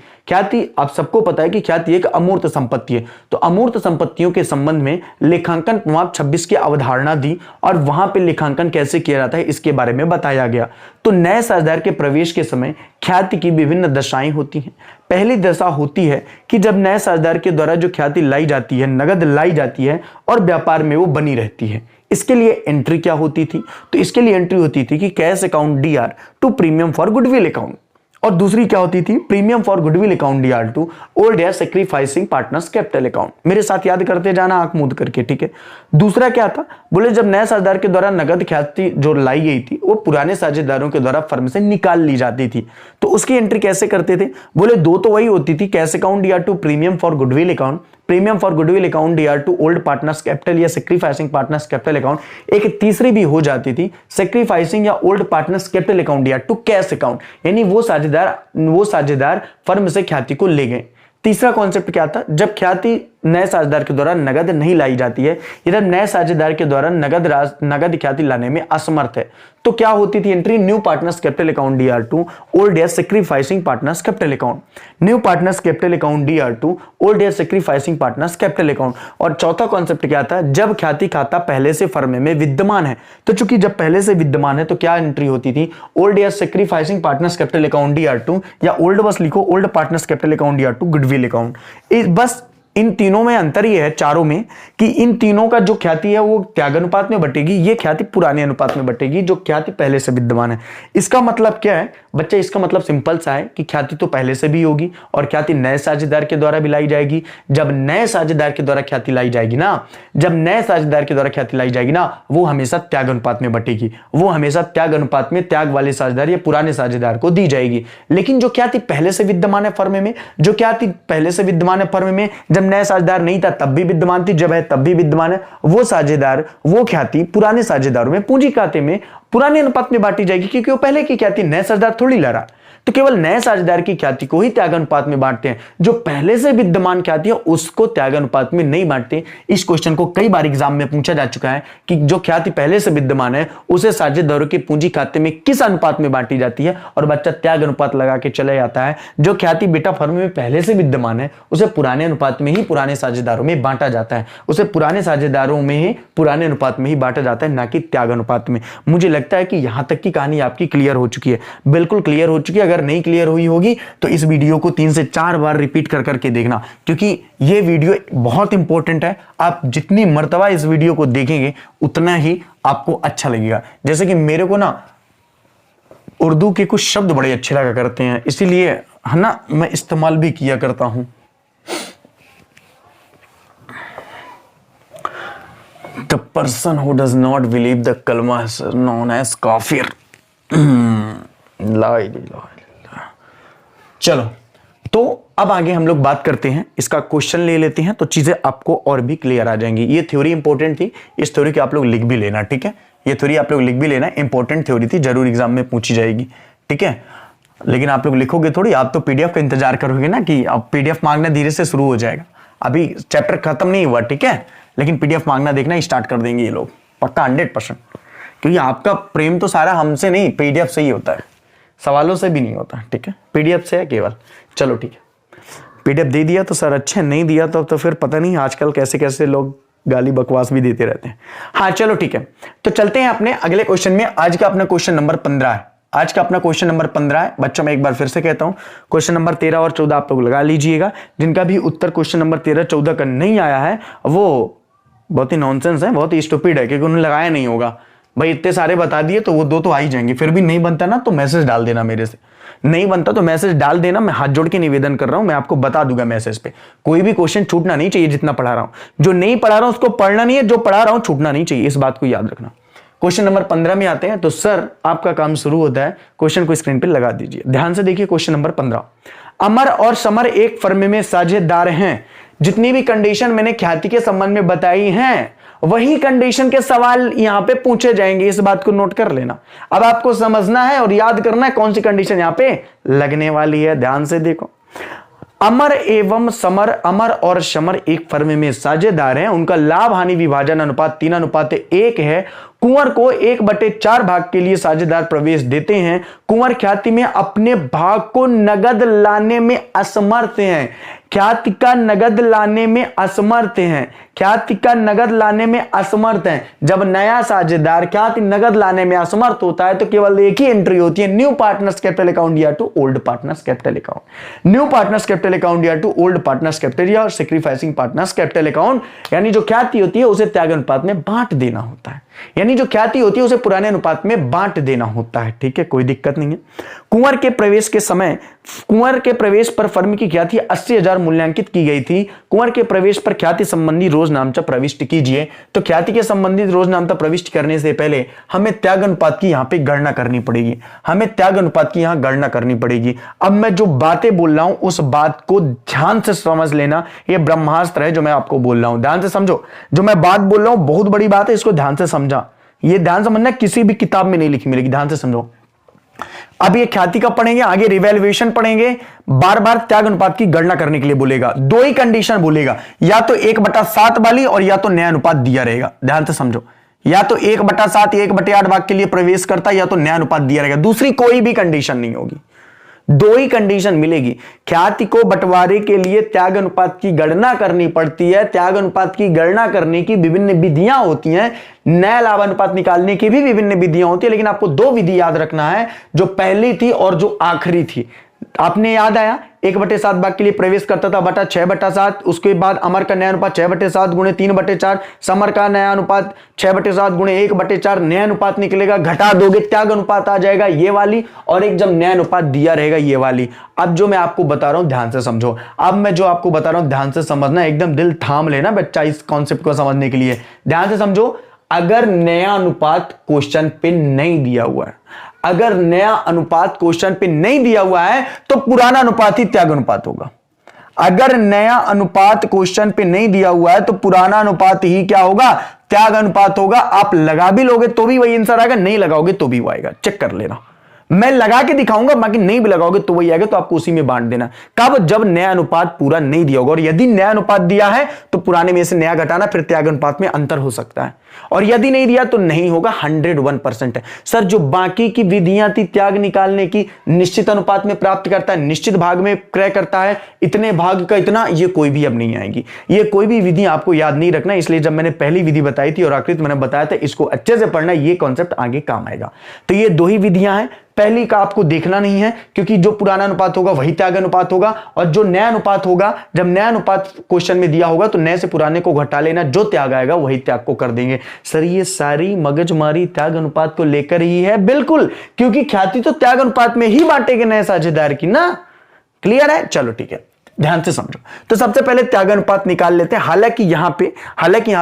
[SPEAKER 1] आप सबको पता है कि ख्याति एक अमूर्त संपत्ति है, तो अमूर्त संपत्तियों के संबंध में लेखांकन प्रमाण 26 की अवधारणा दी और वहां पे लेखांकन कैसे किया जाता है इसके बारे में बताया गया। तो नए साझेदार के प्रवेश के समय ख्याति की विभिन्न दशाएं होती हैं। पहली दशा होती है कि जब नए साझेदार के द्वारा जो ख्याति लाई जाती है, नगद लाई जाती है और व्यापार में वो बनी रहती है। इसके लिए एंट्री क्या होती थी, तो इसके लिए एंट्री होती थी कि cash account DR to premium for goodwill account, और दूसरी क्या होती थी, premium for goodwill account DR to old या सेक्रीफाइसिंग पार्टनर्स कैपिटल अकाउंट। मेरे साथ याद करते जाना आंख मूंद करके, ठीक है। दूसरा क्या था, बोले जब नए साझेदार के द्वारा नगद ख्याति जो लाई गई थी वो पुराने साझेदारों के द्वारा फर्म से निकाल ली जाती थी, तो उसकी एंट्री कैसे करते थे, बोले दो तो वही होती थी, cash account DR to premium for goodwill account, premium for goodwill account DR to old partners capital या सेक्रीफाइसिंग पार्टनर्स कैपिटल अकाउंट। एक तीसरी भी हो जाती थी, सेक्रीफाइसिंग या old partners capital account DR to cash account, यानी वो साझेदार फर्म से ख्याति को ले गए। तीसरा कॉन्सेप्ट क्या था, जब ख्याति नए साझेदार के द्वारा नगद नहीं लाई जाती है, या नए साझेदार के द्वारा नगद ख्याति लाने में असमर्थ है, तो क्या होती थी entry, new partners capital account DR to old या sacrificing partners capital account, new partners capital account DR to old या सेक्रीफाइसिंग पार्टनर्स कैपिटल अकाउंट। और चौथा कॉन्सेप्ट क्या था, जब ख्याति खाता पहले से फर्म में विद्यमान है, तो चूंकि जब पहले से विद्यमान है तो क्या एंट्री होती थी, ओल्ड या sacrificing partners capital account DR to, या ओल्ड बस लिखो old partners capital account DR to goodwill account. बस इन तीनों में अंतर यह है, चारों में, कि इन तीनों का जो ख्याति है वो त्याग अनुपात में बटेगी, ये ख्याति पुराने अनुपात में बटेगी जो ख्याति पहले से विद्यमान है। इसका मतलब क्या है बच्चा, इसका मतलब सिंपल सा है कि ख्याति तो पहले से भी होगी और ख्याति नए साझेदार के द्वारा भी लाई जाएगी। जब नए साझेदार के द्वारा ख्याति लाई जाएगी ना, वो हमेशा त्याग अनुपात में बटेगी, वो हमेशा त्याग अनुपात में त्याग वाले साझेदार या पुराने साझेदार को दी जाएगी। लेकिन जो ख्याति पहले से विद्यमान है फर्म में, जब नया साझेदार नहीं था तब भी विद्यमान थी, जब है तब भी विद्यमान है, वो ख्याति पुराने साझेदारों में पूंजी खाते में पुराने अनुपात में बांटी जाएगी, क्योंकि वो पहले की ख्याति नए साझेदार थोड़ी ला रहा, तो केवल नए साझेदार की ख्याति को ही त्याग अनुपात में बांटते हैं, जो पहले से विद्यमान ख्याति है उसको त्याग अनुपात में नहीं बांटते। इस क्वेश्चन को कई बार एग्जाम में पूछा जा चुका है कि जो ख्याति पहले से विद्यमान है उसे साझेदारों के पूंजी खाते में किस अनुपात में बांटी जाती है, और बच्चा त्याग अनुपात लगा के चला जाता है। जो ख्याति बेटा फर्म में पहले से विद्यमान है उसे पुराने अनुपात में ही पुराने साझेदारों में बांटा जाता है, उसे पुराने साझेदारों में ही पुराने अनुपात में ही बांटा जाता है, ना कि त्याग अनुपात में। मुझे लगता है कि यहां तक की कहानी आपकी क्लियर हो चुकी है, बिल्कुल क्लियर हो चुकी है। अगर नहीं क्लियर हुई होगी तो इस वीडियो को 3 से 4 बार रिपीट कर करके देखना, क्योंकि ये वीडियो बहुत इंपॉर्टेंट है। आप जितनी मर्तबा इस वीडियो को देखेंगे उतना ही आपको अच्छा लगेगा। जैसे कि मेरे को ना उर्दू के कुछ शब्द बड़े अच्छे लगा करते हैं, इसीलिए है ना मैं इस्तेमाल भी किया करता हूं। The person who does not believe the kalma is known as kafir. ला इलाहा इल्लल्लाह। चलो, तो अब आगे हम लोग बात करते हैं, इसका क्वेश्चन ले लेते हैं तो चीजें आपको और भी क्लियर आ जाएंगी। ये थ्योरी इंपॉर्टेंट थी, इस थ्योरी को आप लोग लिख भी लेना, ठीक है। ये थ्योरी आप लोग लिख भी लेना, इंपॉर्टेंट थ्योरी थी, जरूर एग्जाम में पूछी जाएगी, ठीक है। लेकिन आप लोग लिखोगे थोड़ी, आप तो PDF का इंतजार करोगे ना कि अब PDF मांगना धीरे से शुरू हो जाएगा। अभी चैप्टर खत्म नहीं हुआ, ठीक है, लेकिन PDF मांगना देखना स्टार्ट कर देंगे ये लोग, पक्का 100%। क्योंकि आपका प्रेम तो सारा हमसे नहीं PDF से ही होता है, सवालों से भी नहीं होता, ठीक है, PDF से है केवल। चलो ठीक है, PDF दे दिया तो सर अच्छे, नहीं दिया तो फिर पता नहीं आजकल कैसे कैसे लोग गाली बकवास भी देते रहते हैं। हाँ चलो ठीक है, तो चलते हैं अपने अगले क्वेश्चन में। आज का अपना क्वेश्चन नंबर 15 है। आज का अपना क्वेश्चन नंबर 15 है बच्चों। मैं एक बार फिर से कहता हूं, क्वेश्चन नंबर 13 और 14 आप लोग लगा लीजिएगा। जिनका भी उत्तर क्वेश्चन नंबर 13 14 का नहीं आया है वो बहुत ही नॉनसेंस है, बहुत ही स्टूपिड है, क्योंकि उन्होंने लगाया नहीं होगा। भाई इतने सारे बता दिए तो वो 2 तो आ ही जाएंगे। फिर भी नहीं बनता ना तो मैसेज डाल देना, मेरे से नहीं बनता तो मैसेज डाल देना। मैं हाथ जोड़ के निवेदन कर रहा हूं, मैं आपको बता दूंगा मैसेज पे। कोई भी क्वेश्चन छूटना नहीं चाहिए, जितना पढ़ा रहा हूं। जो नहीं पढ़ा रहा हूं उसको पढ़ना नहीं है, जो पढ़ा रहा हूं छूटना नहीं चाहिए, इस बात को याद रखना। क्वेश्चन नंबर 15 में आते हैं। तो सर आपका काम शुरू होता है, क्वेश्चन को स्क्रीन पे लगा दीजिए, ध्यान से देखिए। क्वेश्चन नंबर 15, अमर और समर एक फर्म में साझेदार हैं। जितनी भी कंडीशन मैंने ख्याति के संबंध में बताई हैं वही कंडीशन के सवाल यहां पे पूछे जाएंगे, इस बात को नोट कर लेना। अब आपको समझना है और याद करना है कौन सी कंडीशन यहां पे लगने वाली है। ध्यान से देखो, अमर एवं समर, अमर और समर एक फर्म में साझेदार हैं, उनका लाभ हानि विभाजन अनुपात 3:1 है। कुंवर को 1/4 भाग के लिए साझेदार प्रवेश देते हैं। कुंवर ख्याति में अपने भाग को नगद लाने में असमर्थ हैं। ख्याति का नगद लाने में असमर्थ हैं। ख्याति का नगद लाने में असमर्थ हैं। जब नया साझेदार ख्याति नगद लाने में असमर्थ होता है तो केवल एक ही एंट्री होती है, न्यू पार्टनर्स कैपिटल अकाउंट या to old partners capital account. New partners capital account या टू ओल्ड पार्टनर्स कैपिटल या सेक्रीफाइसिंग पार्टनर्स कैपिटल अकाउंट। यानी जो ख्याति होती है उसे त्याग अनुपात में बांट देना होता है, यानी जो ख्याति होती है उसे पुराने अनुपात में बांट देना होता है। ठीक है, कोई दिक्कत नहीं है। कुंवर के प्रवेश के समय, कुंवर के प्रवेश पर फर्म की ख्याति 80,000 मूल्यांकित की गई थी। कुंवर के प्रवेश पर ख्याति संबंधी रोजनामचा प्रविष्ट कीजिए। तो ख्याति के संबंधित रोजनामचा प्रविष्ट करने से पहले हमें त्याग अनुपात की यहां पे गणना करनी पड़ेगी, हमें त्याग अनुपात की यहां गणना करनी पड़ेगी। अब मैं जो बातें बोल रहा हूं उस बात को ध्यान से समझ लेना, यह ब्रह्मास्त्र है जो मैं आपको बोल रहा हूं, ध्यान से समझो। जो मैं बात बोल रहा हूं बहुत बड़ी बात है, इसको ध्यान से समझा। ये ध्यान समझना, किसी भी किताब में नहीं लिखी मिलेगी, ध्यान से समझो। अब ये ख्याति का पढ़ेंगे, आगे रिवैल्यूएशन पढ़ेंगे, बार बार त्याग अनुपात की गणना करने के लिए बोलेगा। दो ही कंडीशन बोलेगा, या तो 1/7 वाली और या तो नया अनुपात दिया रहेगा। ध्यान से समझो, या तो 1/7 1/8 भाग के लिए प्रवेश करता या तो नया अनुपात दिया रहेगा, दूसरी कोई भी कंडीशन नहीं होगी। दो ही कंडीशन मिलेगी। ख्याति को बंटवारे के लिए त्याग अनुपात की गणना करनी पड़ती है। त्याग अनुपात की गणना करने की विभिन्न विधियां होती हैं, नया लाभ अनुपात निकालने की भी विभिन्न विधियां होती है, लेकिन आपको दो विधि याद रखना है, जो पहली थी और जो आखिरी थी। आपने याद आया, 1/7 भाग के लिए प्रवेश करता था बटा 6/7, उसके बाद अमर का नया अनुपात 6/7 गुणे 3/4, समर का नया अनुपात 6/7 गुणे 1/4, नया अनुपात निकलेगा, घटा दोगे त्याग अनुपात आ जाएगा, ये वाली, और एक जब नया अनुपात दिया रहेगा ये वाली। अब जो मैं आपको बता रहा हूं ध्यान से समझो, अब मैं जो आपको बता रहा हूं ध्यान से समझना, एकदम दिल थाम लेना बच्चा इस कॉन्सेप्ट को समझने के लिए, ध्यान से समझो। अगर नया अनुपात क्वेश्चन पे नहीं दिया हुआ है, अगर नया अनुपात क्वेश्चन पे नहीं दिया हुआ है तो पुराना अनुपात ही त्याग अनुपात होगा। अगर नया अनुपात क्वेश्चन पे नहीं दिया हुआ है तो पुराना अनुपात ही क्या होगा, त्याग अनुपात होगा। आप लगा भी लोगे तो भी वही आंसर आएगा, नहीं लगाओगे तो भी वो आएगा, चेक कर लेना। मैं लगा के दिखाऊंगा, बाकी नहीं भी लगाओगे तो वही आएगा, तो आपको उसी में बांट देना। कब, जब नया अनुपात पूरा नहीं दिया होगा, और यदि नया अनुपात दिया है तो पुराने में से नया घटाना, फिर त्याग अनुपात में अंतर हो सकता है, और यदि नहीं दिया तो नहीं होगा, 101% है। सर जो बाकी की विधियां थी त्याग निकालने की, निश्चित अनुपात में प्राप्त करता है, निश्चित भाग में क्रय करता है, इतने भाग का इतना, ये कोई भी अब नहीं आएगी, ये कोई भी विधि आपको याद नहीं रखना। इसलिए जब मैंने पहली विधि बताई थी और आकृति मैंने बताया था, इसको अच्छे से पढ़ना, ये कॉन्सेप्ट आगे काम आएगा। तो ये दो ही विधियां हैं, पहली का आपको देखना नहीं है, क्योंकि जो पुराना अनुपात होगा वही त्याग अनुपात होगा, और जो नया अनुपात होगा, जब नया अनुपात क्वेश्चन में दिया होगा तो नए से पुराने को घटा लेना, जो त्याग आएगा वही त्याग को कर देंगे। सर ये सारी मगजमारी त्याग अनुपात को लेकर ही है, बिल्कुल, क्योंकि ख्याति तो त्याग अनुपात में ही बांटेंगे नए साझेदार की ना। क्लियर है, चलो ठीक है, ध्यान से समझो। तो सबसे पहले त्याग अनुपात निकाल लेते हैं। हालांकि यहां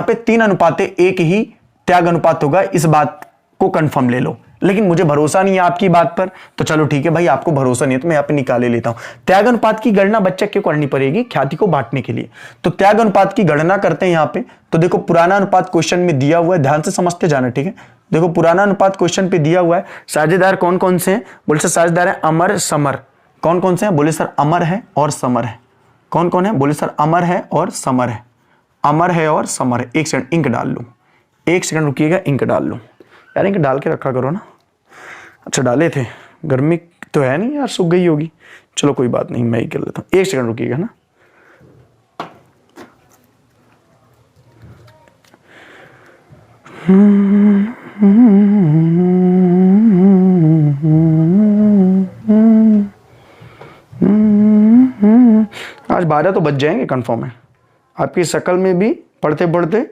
[SPEAKER 1] पे 3:1 ही त्याग अनुपात होगा, इस बात को कंफर्म ले लो, लेकिन मुझे भरोसा नहीं है आपकी बात पर, तो चलो ठीक है भाई, आपको भरोसा नहीं है तो मैं यहां पे निकाले लेता हूं। त्याग अनुपात की गणना बच्चा क्यों करनी पड़ेगी, ख्याति को बांटने के लिए। तो त्याग अनुपात की गणना करते हैं यहां पे। तो देखो पुराना अनुपात क्वेश्चन में दिया हुआ है, ध्यान से समझते जाना, ठीक है। देखो पुराना अनुपात क्वेश्चन पे दिया हुआ है, साझेदार कौन कौन से हैं, बोले सर साझेदार है अमर समर। कौन कौन से हैं, बोले सर अमर है और समर है। कौन कौन है, बोले सर अमर है और समर है। अमर है और समर है। एक सेकंड इंक डाल लूं, एक सेकंड रुकिएगा, इंक डाल लूं यार, इंक डाल के रखा करो ना। अच्छा डाले थे, गर्मी तो है नहीं यार, सूख गई होगी, चलो कोई बात नहीं, मैं ही कर लेता हूं, एक सेकंड रुकिएगा ना। आज 12 तो बज जाएंगे कंफर्म है, आपकी शक्ल में भी, पढ़ते पढ़ते,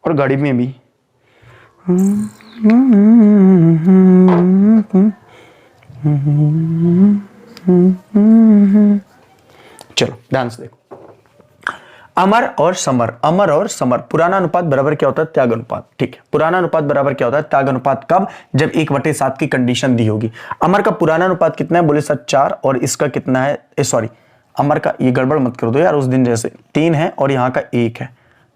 [SPEAKER 1] और गाड़ी में भी। चलो ध्यान से देखो, अमर और समर, अमर और समर, पुराना अनुपात बराबर क्या होता है? त्याग अनुपात। ठीक है, पुराना अनुपात बराबर क्या होता है? त्याग अनुपात। कब? जब 1/7 की कंडीशन दी होगी। अमर का पुराना अनुपात कितना है? बोले सर 4, और इसका कितना है? सॉरी, अमर का ये गड़बड़ मत कर दो यार, उस दिन जैसे 3 है और यहाँ का 1 है,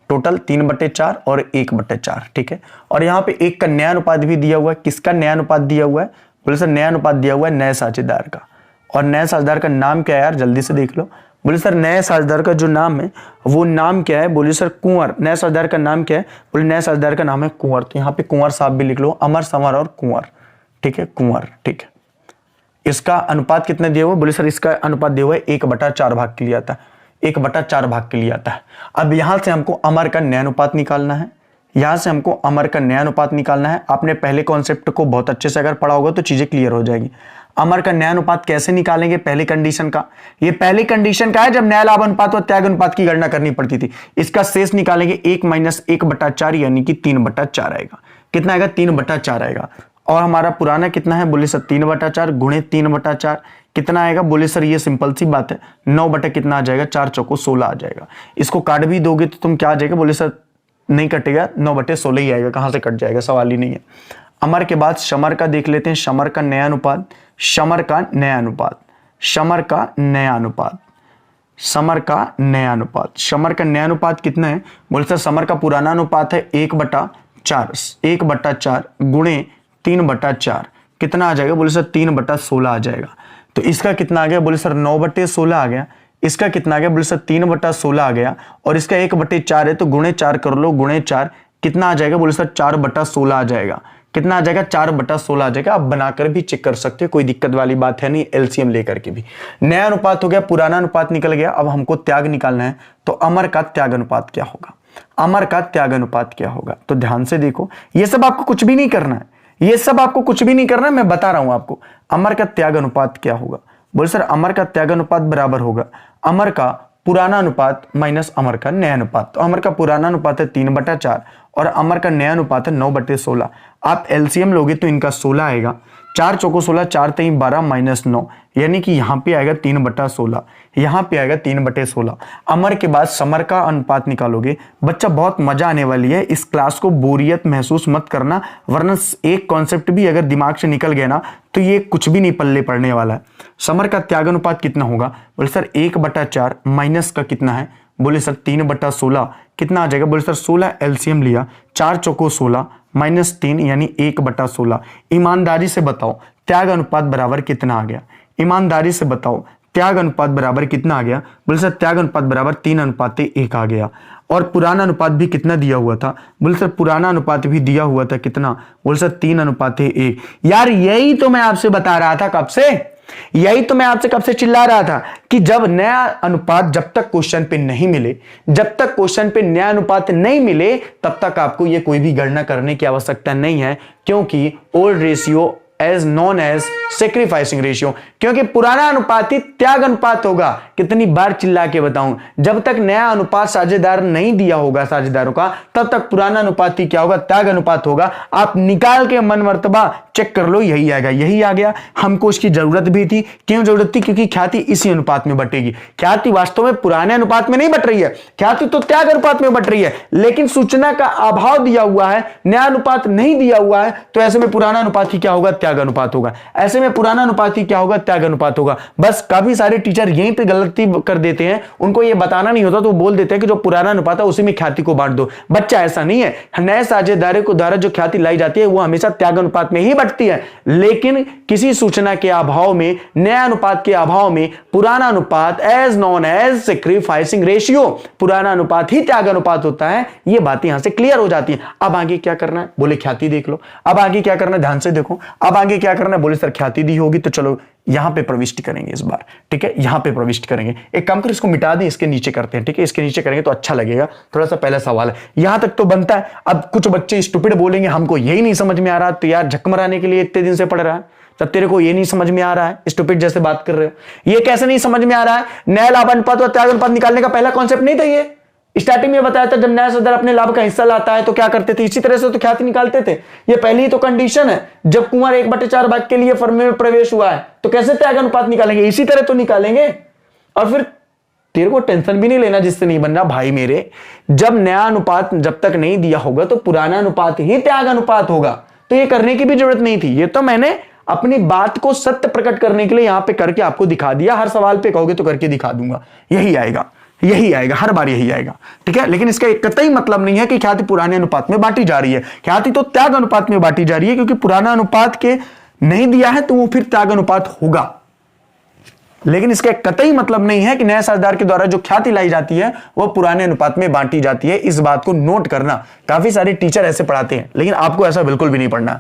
[SPEAKER 1] टोटल 3/4 और 1/4। ठीक है, और यहाँ पे 1 का नया अनुपात भी दिया हुआ है। किसका नया अनुपात दिया हुआ है? बोले सर नया अनुपात दिया हुआ है नए साझेदार का। और नए साझेदार का नाम क्या है यार? जल्दी से देख लो। बोले सर नए साझेदार का जो नाम है वो नाम क्या है? बोले सर कुंवर। नए साझेदार का नाम क्या है? बोले नए साझेदार का नाम है कुंवर। तो यहाँ पे कुंवर साहब भी लिख लो, अमर, समर और कुंवर। ठीक है, कुंवर। ठीक है, इसका अनुपात कितने दिए हुए? बोले सर इसका अनुपात दिया हुआ है 1/4 भाग के लिए आता है, 1/4 भाग के लिए आता है। अब यहां से हमको अमर का नया अनुपात निकालना है, यहां से हमको अमर का नया अनुपात निकालना है। आपने पहले कॉन्सेप्ट को बहुत अच्छे से अगर पढ़ा होगा तो चीजें क्लियर हो जाएगी। अमर का नया अनुपात कैसे निकालेंगे? पहली कंडीशन का, ये पहली कंडीशन का है जब नया लाभ अनुपात और त्याग अनुपात की गणना करनी पड़ती थी। इसका शेष निकालेंगे 1 - 1/4 यानी कि 3/4 आएगा। कितना आएगा? 3/4 आएगा। और हमारा पुराना कितना है? बोले सर 3/4 गुणे 3/4 कितना आएगा? बोले सर ये सिंपल सी बात है, 9 कितना आ जाएगा? 4 चौको 16 आ जाएगा। इसको काट भी दोगे तो तुम क्या आ जाएगा? बोले सर नहीं कटेगा, 9/16 ही आएगा। कहां से कट जाएगा? सवाल ही नहीं है। अमर के बाद समर का देख लेते हैं, समर का नया अनुपात, समर का नया अनुपात, समर का नया अनुपात, समर का नया अनुपात, समर का नया अनुपात कितना है? बोले सर समर का पुराना अनुपात है 1/4, 1/4 गुणे 3/4 कितना आ जाएगा? बोले सर 3/16 आ जाएगा। तो इसका कितना आ गया? बोले सर 9/16 आ गया। इसका कितना आ गया? बोले सर 3/16 आ गया। और इसका 1/4 है तो गुणे 4 कर लो, गुणे 4 कितना आ जाएगा? बोले सर 4/16 आ जाएगा। कितना आ जाएगा? 4/16 आ जाएगा। आप बनाकर भी चेक कर सकते हो, कोई दिक्कत वाली बात है नहीं, एलसीएम लेकर के भी। नया अनुपात हो गया, पुराना अनुपात निकल गया। अब हमको त्याग निकालना है, तो अमर का त्याग अनुपात क्या होगा? अमर का त्याग अनुपात क्या होगा? तो ध्यान से देखो, ये सब आपको कुछ भी नहीं करना है, ये सब आपको कुछ भी नहीं करना है, मैं बता रहा हूं आपको। अमर का त्याग अनुपात क्या होगा? बोले सर अमर का त्याग अनुपात बराबर होगा अमर का पुराना अनुपात माइनस अमर का नया अनुपात। तो अमर का पुराना अनुपात है 3/4 और अमर का नया अनुपात है 9/16। आप एलसीएम लोगे तो इनका 16 आएगा। 4 चौको 16, 4 3 12 माइनस 9, यानी कि यहां पे आएगा 3/16, यहां पे आएगा 3/16। अमर के बाद समर का अनुपात निकालोगे। बच्चा बहुत मजा आने वाली है, इस क्लास को बोरियत महसूस मत करना, वरना एक कॉन्सेप्ट भी अगर दिमाग से निकल गया ना तो ये कुछ भी नहीं पल्ले पड़ने वाला है। समर का त्याग अनुपात कितना होगा? बोले सर 1/4 माइनस का कितना है? बोले सर 3/16 कितना आ जाएगा? बोले सर 16 एलसीएम लिया, 4 चौको 16 माइनस 3 यानी 1/16। ईमानदारी से बताओ त्याग अनुपात बराबर कितना आ गया? ईमानदारी से बताओ त्याग अनुपात बराबर कितना आ गया? बोले सर त्याग अनुपात बराबर 3:1 आ गया। और पुराना अनुपात भी कितना दिया हुआ था? बोले सर पुराना अनुपात भी दिया हुआ था कितना? बोले सर 3:1। यार यही तो मैं आपसे बता रहा था कब से, यही तो मैं आपसे कब से चिल्ला रहा था कि जब नया अनुपात जब तक क्वेश्चन पे नहीं मिले, जब तक क्वेश्चन पे नया अनुपात नहीं मिले तब तक आपको ये कोई भी गणना करने की आवश्यकता नहीं है, क्योंकि old ratio as known as sacrificing ratio, क्योंकि पुराना अनुपात ही त्याग अनुपात होगा। कितनी बार चिल्ला के बताऊं, जब तक नया अनुपात साझेदार नहीं दिया होगा साझेदारों का, तब तक पुराना अनुपात ही क्या होगा? त्याग अनुपात होगा। आप निकाल के मन मर्तबा चेक कर लो, यही आएगा, यही आ गया। हमको इसकी जरूरत भी थी। क्यों जरूरत थी? क्योंकि ख्याति इसी अनुपात में बटेगी। ख्याति वास्तव में पुराने अनुपात में नहीं बट रही है, ख्याति तो त्याग अनुपात में बट रही है, लेकिन सूचना का अभाव दिया हुआ है, नया अनुपात नहीं दिया हुआ है, तो ऐसे में पुराना अनुपात ही क्या होगा? त्याग अनुपात होगा। ऐसे में पुराना अनुपात ही क्या होगा? त्याग अनुपात होगा। बस काफी सारे टीचर यहीं पे गलती कर देते हैं, उनको ये बताना नहीं होता तो बोल देते हैं कि जो पुराना अनुपात है उसी में ख्याति को बांट दो। बच्चा ऐसा नहीं है, नए साझेदारों को द्वारा जो ख्याति लाई जाती है वो हमेशा त्याग अनुपात में ही बटती है, लेकिन किसी सूचना के अभाव में, नया अनुपात के अभाव में पुराना अनुपात as known as sacrificing ratio, पुराना अनुपात ही त्याग अनुपात होता है। ये बातें यहां से क्लियर हो जाती हैं। अब आगे क्या करना है? बोले ख्याति देख लो। अब आगे क्या करना है? ध्यान से देखो, अब आगे क्या करना है? बोले सर ख्याति दी होगी तो चलो यहां पे प्रविष्ट करेंगे इस बार, ठीक है, यहां पे प्रविष्ट करेंगे। एक काम कर, इसको मिटा दें, इसके नीचे करते हैं, ठीक है, इसके नीचे करेंगे तो अच्छा लगेगा। थोड़ा सा पहला सवाल है, यहां तक तो बनता है। अब कुछ बच्चे स्टूपिड बोलेंगे हमको यही नहीं समझ में आ रहा, तो यार झक मराने के लिए इतने दिन से पढ़ रहा है, तब तेरे को ये नहीं समझ में आ रहा है, स्टूपिड जैसे बात कर रहे हो। ये कैसे नहीं समझ में आ रहा है? नया लाभ अनुपात और त्याग अनुपात निकालने का पहला कॉन्सेप्ट नहीं था ये? स्टार्टिंग में बताया था जब नया साझेदार अपने लाभ का हिस्सा लाता है तो क्या करते थे? इसी तरह से तो ख्याति निकालते थे। ये पहली तो कंडीशन है, जब कुंवर 1/4 भाग के लिए फर्म में प्रवेश हुआ है तो कैसे त्याग अनुपात निकालेंगे? इसी तरह तो निकालेंगे। और फिर तेरे को टेंशन भी नहीं लेना जिससे नहीं बन रहा भाई मेरे। जब नया अनुपात जब तक नहीं दिया होगा तो पुराना अनुपात ही त्याग अनुपात होगा, तो ये करने की भी जरूरत नहीं थी। ये तो मैंने अपनी बात को सत्य प्रकट करने के लिए यहां पे करके आपको दिखा दिया। हर सवाल पे कहोगे तो करके दिखा दूंगा, यही आएगा, यही आएगा, हर बार यही आएगा, ठीक है। लेकिन इसका एक कतई मतलब नहीं है कि ख्याति पुराने अनुपात में बांटी जा रही है। ख्याति तो त्याग अनुपात में बांटी जा रही है, क्योंकि पुराना अनुपात के नहीं दिया है तो वो फिर त्याग अनुपात होगा। लेकिन इसका एक कतई मतलब नहीं है कि नए साझेदार के द्वारा जो ख्याति लाई जाती है वो पुराने अनुपात में बांटी जाती है। इस बात को नोट करना। काफी सारे टीचर ऐसे पढ़ाते हैं, लेकिन आपको ऐसा बिल्कुल भी नहीं पढ़ना।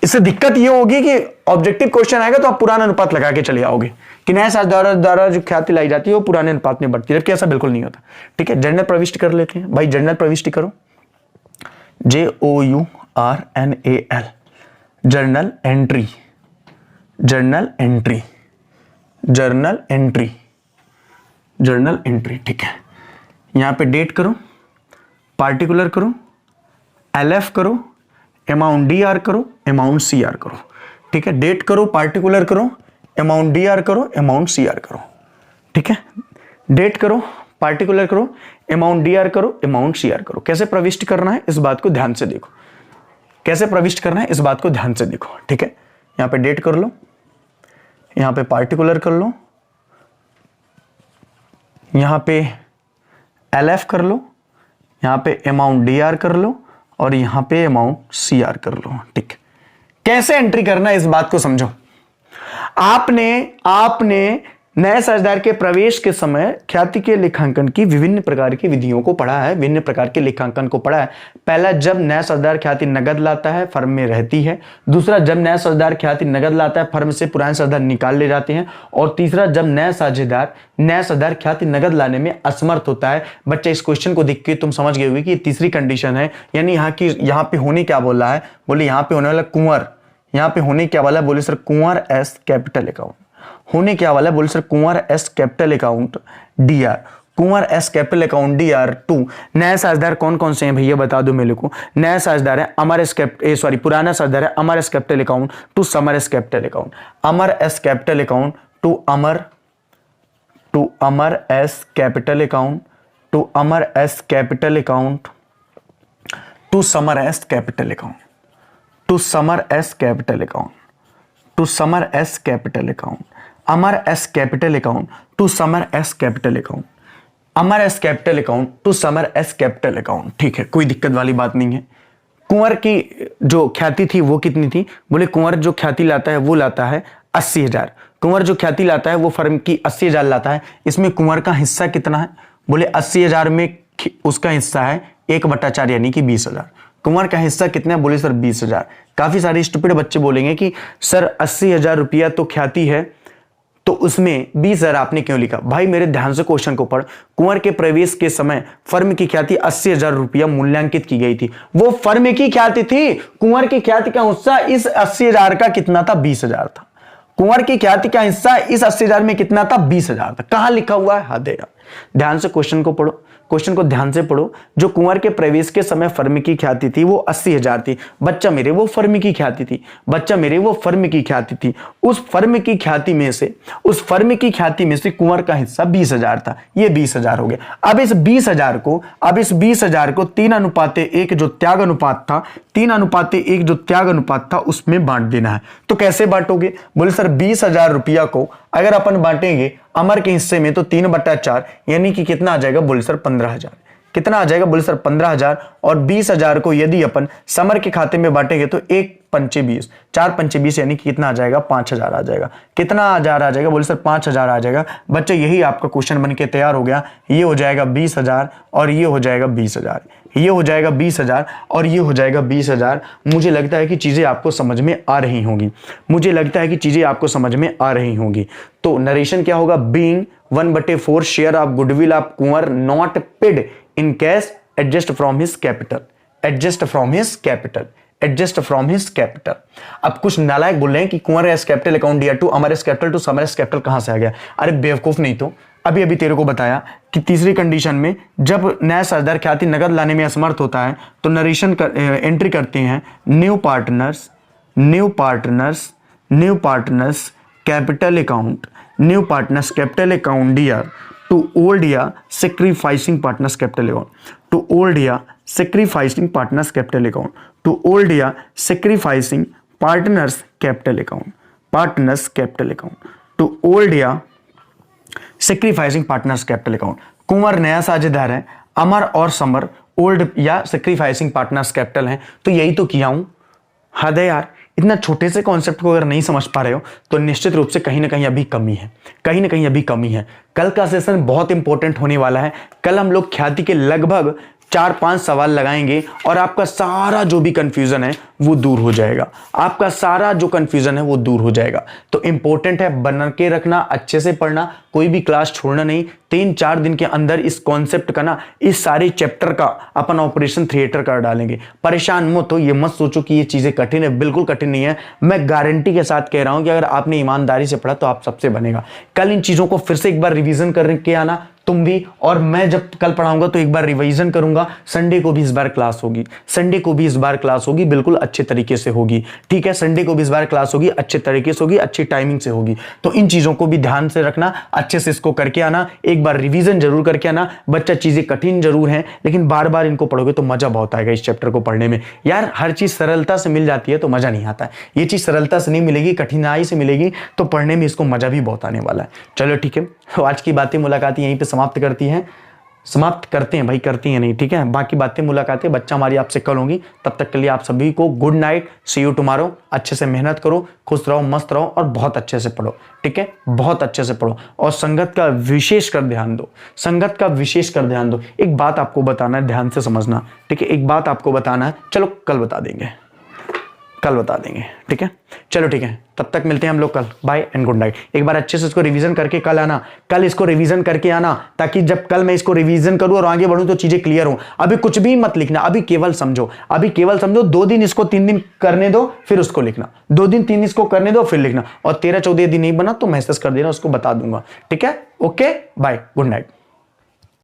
[SPEAKER 1] इससे दिक्कत ये होगी कि ऑब्जेक्टिव क्वेश्चन आएगा तो आप पुराना अनुपात लगा के चले आओगे कि नए साझेदार द्वारा जो ख्याति लाई जाती है वो पुराने अनुपात में बढ़ती है, जबकि ऐसा बिल्कुल नहीं होता, ठीक है। जर्नल प्रविष्टि कर लेते हैं भाई, जर्नल प्रविष्टि करो, JOURNAL, journal entry, journal entry, journal entry, journal entry, ठीक है। यहां पे डेट करो, पार्टिकुलर करो, LF करो, अमाउंट DR करो, अमाउंट CR करो, ठीक है। डेट करो, पार्टिकुलर करो, अमाउंट DR करो, अमाउंट CR करो, ठीक है। डेट करो, पार्टिकुलर करो, अमाउंट DR करो, अमाउंट CR करो। कैसे प्रविष्ट करना है इस बात को ध्यान से देखो, कैसे प्रविष्ट करना है इस बात को ध्यान से देखो, ठीक है। यहां पे डेट कर लो, यहां पे पार्टिकुलर कर लो, यहां पे LF कर लो, यहां पे अमाउंट DR कर लो और यहां पे अमाउंट CR कर लो, ठीक। कैसे एंट्री करना है इस बात को समझो। आपने नए साझेदार के प्रवेश के समय ख्याति के लेखांकन की विभिन्न प्रकार की विधियों को पढ़ा है, विभिन्न प्रकार के लेखांकन को पढ़ा है। पहला, जब नया साझेदार ख्याति नगद लाता है, फर्म में रहती है। दूसरा, जब नया साझेदार ख्याति नगद लाता है, फर्म से पुराने साझेदार निकाल ले जाते हैं। और तीसरा, जब नया साझेदार ख्याति नगद लाने में असमर्थ होता है। बच्चे इस क्वेश्चन को देख के तुम समझ गए होगे कि तीसरी कंडीशन है, यानी यहाँ पे होने क्या बोला है, बोले यहाँ पे होने वाला कुंवर, यहाँ पे होने क्या वाला, बोले सर कुंवर एस कैपिटल अकाउंट, होने क्या वाला, बोले सर कुंवर एस कैपिटल अकाउंट DR, कुंवर एस कैपिटल अकाउंट DR 2। नए साझेदार कौन कौन से हैं भैया बता दो मेरे को। नया साझेदार है अमर एस पुराना साझेदार है Amar s capital account to Samar s capital account, Amar s capital account to Amar s capital account to Amar s capital account to Samar s capital account to Samar s capital account to Samar s capital account, Amar s capital account to Samar s capital account, Amar s capital account to Samar s capital account, ठीक है। कोई दिक्कत वाली बात नहीं है। कुंवर की जो ख्याति थी वो कितनी थी, बोले कुंवर जो ख्याति लाता है वो लाता है 80,000। कुंवर जो ख्याति लाता है वो फर्म की 80,000 लाता है। इसमें कुंवर का हिस्सा कितना है, बोले 80,000 में उसका हिस्सा है 1/4 यानी कि 20,000। कुंवर का हिस्सा कितना है, बोले सर 20,000। काफी सारे स्टूपिड बच्चे बोलेंगे कि सर 80,000 रुपया तो ख्याति है तो उसमें 20,000 आपने क्यों लिखा। भाई मेरे ध्यान से क्वेश्चन को पढ़। कुंवर के प्रवेश के समय फर्म की ख्याति 80,000 रुपया मूल्यांकित की गई थी, वो फर्म की ख्याति थी। कुंवर की ख्याति का हिस्सा इस 80,000 का कितना था, 20,000 था। कुंवर की ख्याति का हिस्सा इस 80,000 में कितना था, 20,000 था। कहां लिखा हुआ है, हद है यार। ध्यान से क्वेश्चन को पढ़ो, क्वेश्चन को ध्यान से पढ़ो। जो कुंवर के प्रवेश के समय फर्म की ख्याति थी वो 80,000 थी। बच्चा मेरे वो फर्म की ख्याति थी, बच्चा मेरे वो फर्म की ख्याति थी। उस फर्म की ख्याति में से कुंवर का हिस्सा 20,000 था, ये 20,000 हो गया। अब इस 20,000 को 3:1 जो त्याग अनुपात था, 3:1 जो त्याग अनुपात था उसमें बांट देना है। तो कैसे बांटोगे, बोले सर 20,000 रुपया को अगर अपन बांटेंगे अमर के हिस्से में तो 3/4 यानी कि कितना आ जाएगा, बोले सर 15,000। कितना आ जाएगा, बोले सर 15,000। और 20,000 को यदि अपन समर के खाते में बांटेंगे तो 1×5 4×5 यानी कि कितना आ जाएगा, 5,000 आ जाएगा। कितना आ जाएगा, बोले सर 5,000 आ जाएगा। बच्चे यही आपका क्वेश्चन बन के तैयार हो गया। ये हो जाएगा 20,000 और ये हो जाएगा 20,000, ये हो जाएगा 20,000 और ये हो जाएगा 20,000। मुझे लगता है कि चीजें आपको समझ में आ रही होंगी, मुझे लगता है कि चीजें आपको समझ में आ रही होंगी। तो नरेशन क्या होगा, being 1/4 share of goodwill of Kunwar not paid in cash adjust from his capital, adjust from his capital, adjust from his capital. अब कुछ नालायक बोल रहे हैं कि Kunwar s capital account DR 2 Amar s capital to Samar s capital कहां से आ गया। अरे बेवकूफ, नहीं तो अभी तेरे को बताया कि तीसरी कंडीशन में जब नया साझेदार ख्याति नगद लाने में असमर्थ होता है तो नरेशन एंट्री करते हैं new partners capital account, new partners capital account DR to old या sacrificing partners capital account, to old या sacrificing partners capital account, to old या sacrificing partners capital account, partners capital account, to old या sacrificing partners capital account. Kunwar नया साझेदार है, अमर और Samar old या sacrificing partners capital हैं। तो यही तो किया हूं। हद है यार, इतना छोटे से कॉन्सेप्ट को अगर नहीं समझ पा रहे हो तो निश्चित रूप से कहीं ना कहीं अभी कमी है, कहीं ना कहीं अभी कमी है। कल का सेशन बहुत इंपॉर्टेंट होने वाला है। कल हम लोग ख्याति के लगभग 4-5 सवाल लगाएंगे और आपका सारा जो भी कंफ्यूजन है वो दूर हो जाएगा, आपका सारा जो कंफ्यूजन है वो दूर हो जाएगा। तो इंपॉर्टेंट है, बना के रखना, अच्छे से पढ़ना, कोई भी क्लास छोड़ना नहीं। 3-4 दिन के अंदर इस कॉन्सेप्ट का ना, इस सारे चैप्टर का अपन ऑपरेशन थिएटर कर डालेंगे। परेशान मत हो, ये मत सोचो कि ये चीजें कठिन है, बिल्कुल कठिन नहीं है। मैं गारंटी के साथ कह रहा हूं कि अगर आपने ईमानदारी से पढ़ा तो आप सबसे बनेगा। कल इन चीजों को फिर से एक बार रिवीजन करके आना, तुम भी, और मैं जब कल पढ़ाऊंगा तो एक बार रिवीजन करूंगा। संडे को भी इस बार क्लास होगी, संडे को भी इस बार क्लास होगी, बिल्कुल अच्छे तरीके से होगी। ठीक है, संडे को भी इस बार क्लास होगी, अच्छे तरीके से होगी, अच्छी टाइमिंग से होगी। तो इन चीजों को भी ध्यान से रखना, अच्छे से इसको करके आना, एक बार रिवीजन जरूर करके आना। बच्चा, चीजें कठिन जरूर हैं लेकिन बार बार इनको पढ़ोगे तो मजा बहुत आएगा इस चैप्टर को पढ़ने में। यार, हर चीज सरलता से मिल जाती है तो मजा नहीं आता है। ये चीज सरलता से नहीं मिलेगी, कठिनाई से मिलेगी, तो पढ़ने में इसको मजा भी बहुत आने वाला है। चलो ठीक है, तो आज की बातें मुलाकातें यहीं पे समाप्त करते हैं भाई, करती हैं नहीं, ठीक है। बाकी बातें मुलाकातें बच्चा हमारी आपसे कल होंगी। तब तक के लिए आप सभी को good night, see you tomorrow. अच्छे से मेहनत करो, खुश रहो, मस्त रहो और बहुत अच्छे से पढ़ो, ठीक है, बहुत अच्छे से पढ़ो। और संगत का विशेष कर ध्यान दो, संगत का विशेष कर ध्यान दो। एक बात आपको बताना है, ध्यान से समझना, ठीक है, एक बात आपको बताना है। चलो कल बता देंगे, कल बता देंगे, ठीक है। चलो ठीक है, तब तक मिलते हैं हम लोग कल। Bye and good night. एक बार अच्छे से इसको रिवीजन करके कल आना, कल इसको रिवीजन करके आना, ताकि जब कल मैं इसको रिवीजन करूं और आगे बढ़ूं तो चीजें क्लियर हो। अभी कुछ भी मत लिखना, अभी केवल समझो, अभी केवल समझो। 2 दिन इसको, 3 दिन करने दो, फिर उसको लिखना। 2 दिन 3 इसको करने दो, फिर लिखना। और 13-14 दिन नहीं बना तो मैसेज कर देना, उसको बता दूंगा, ठीक है। Okay, bye, good night.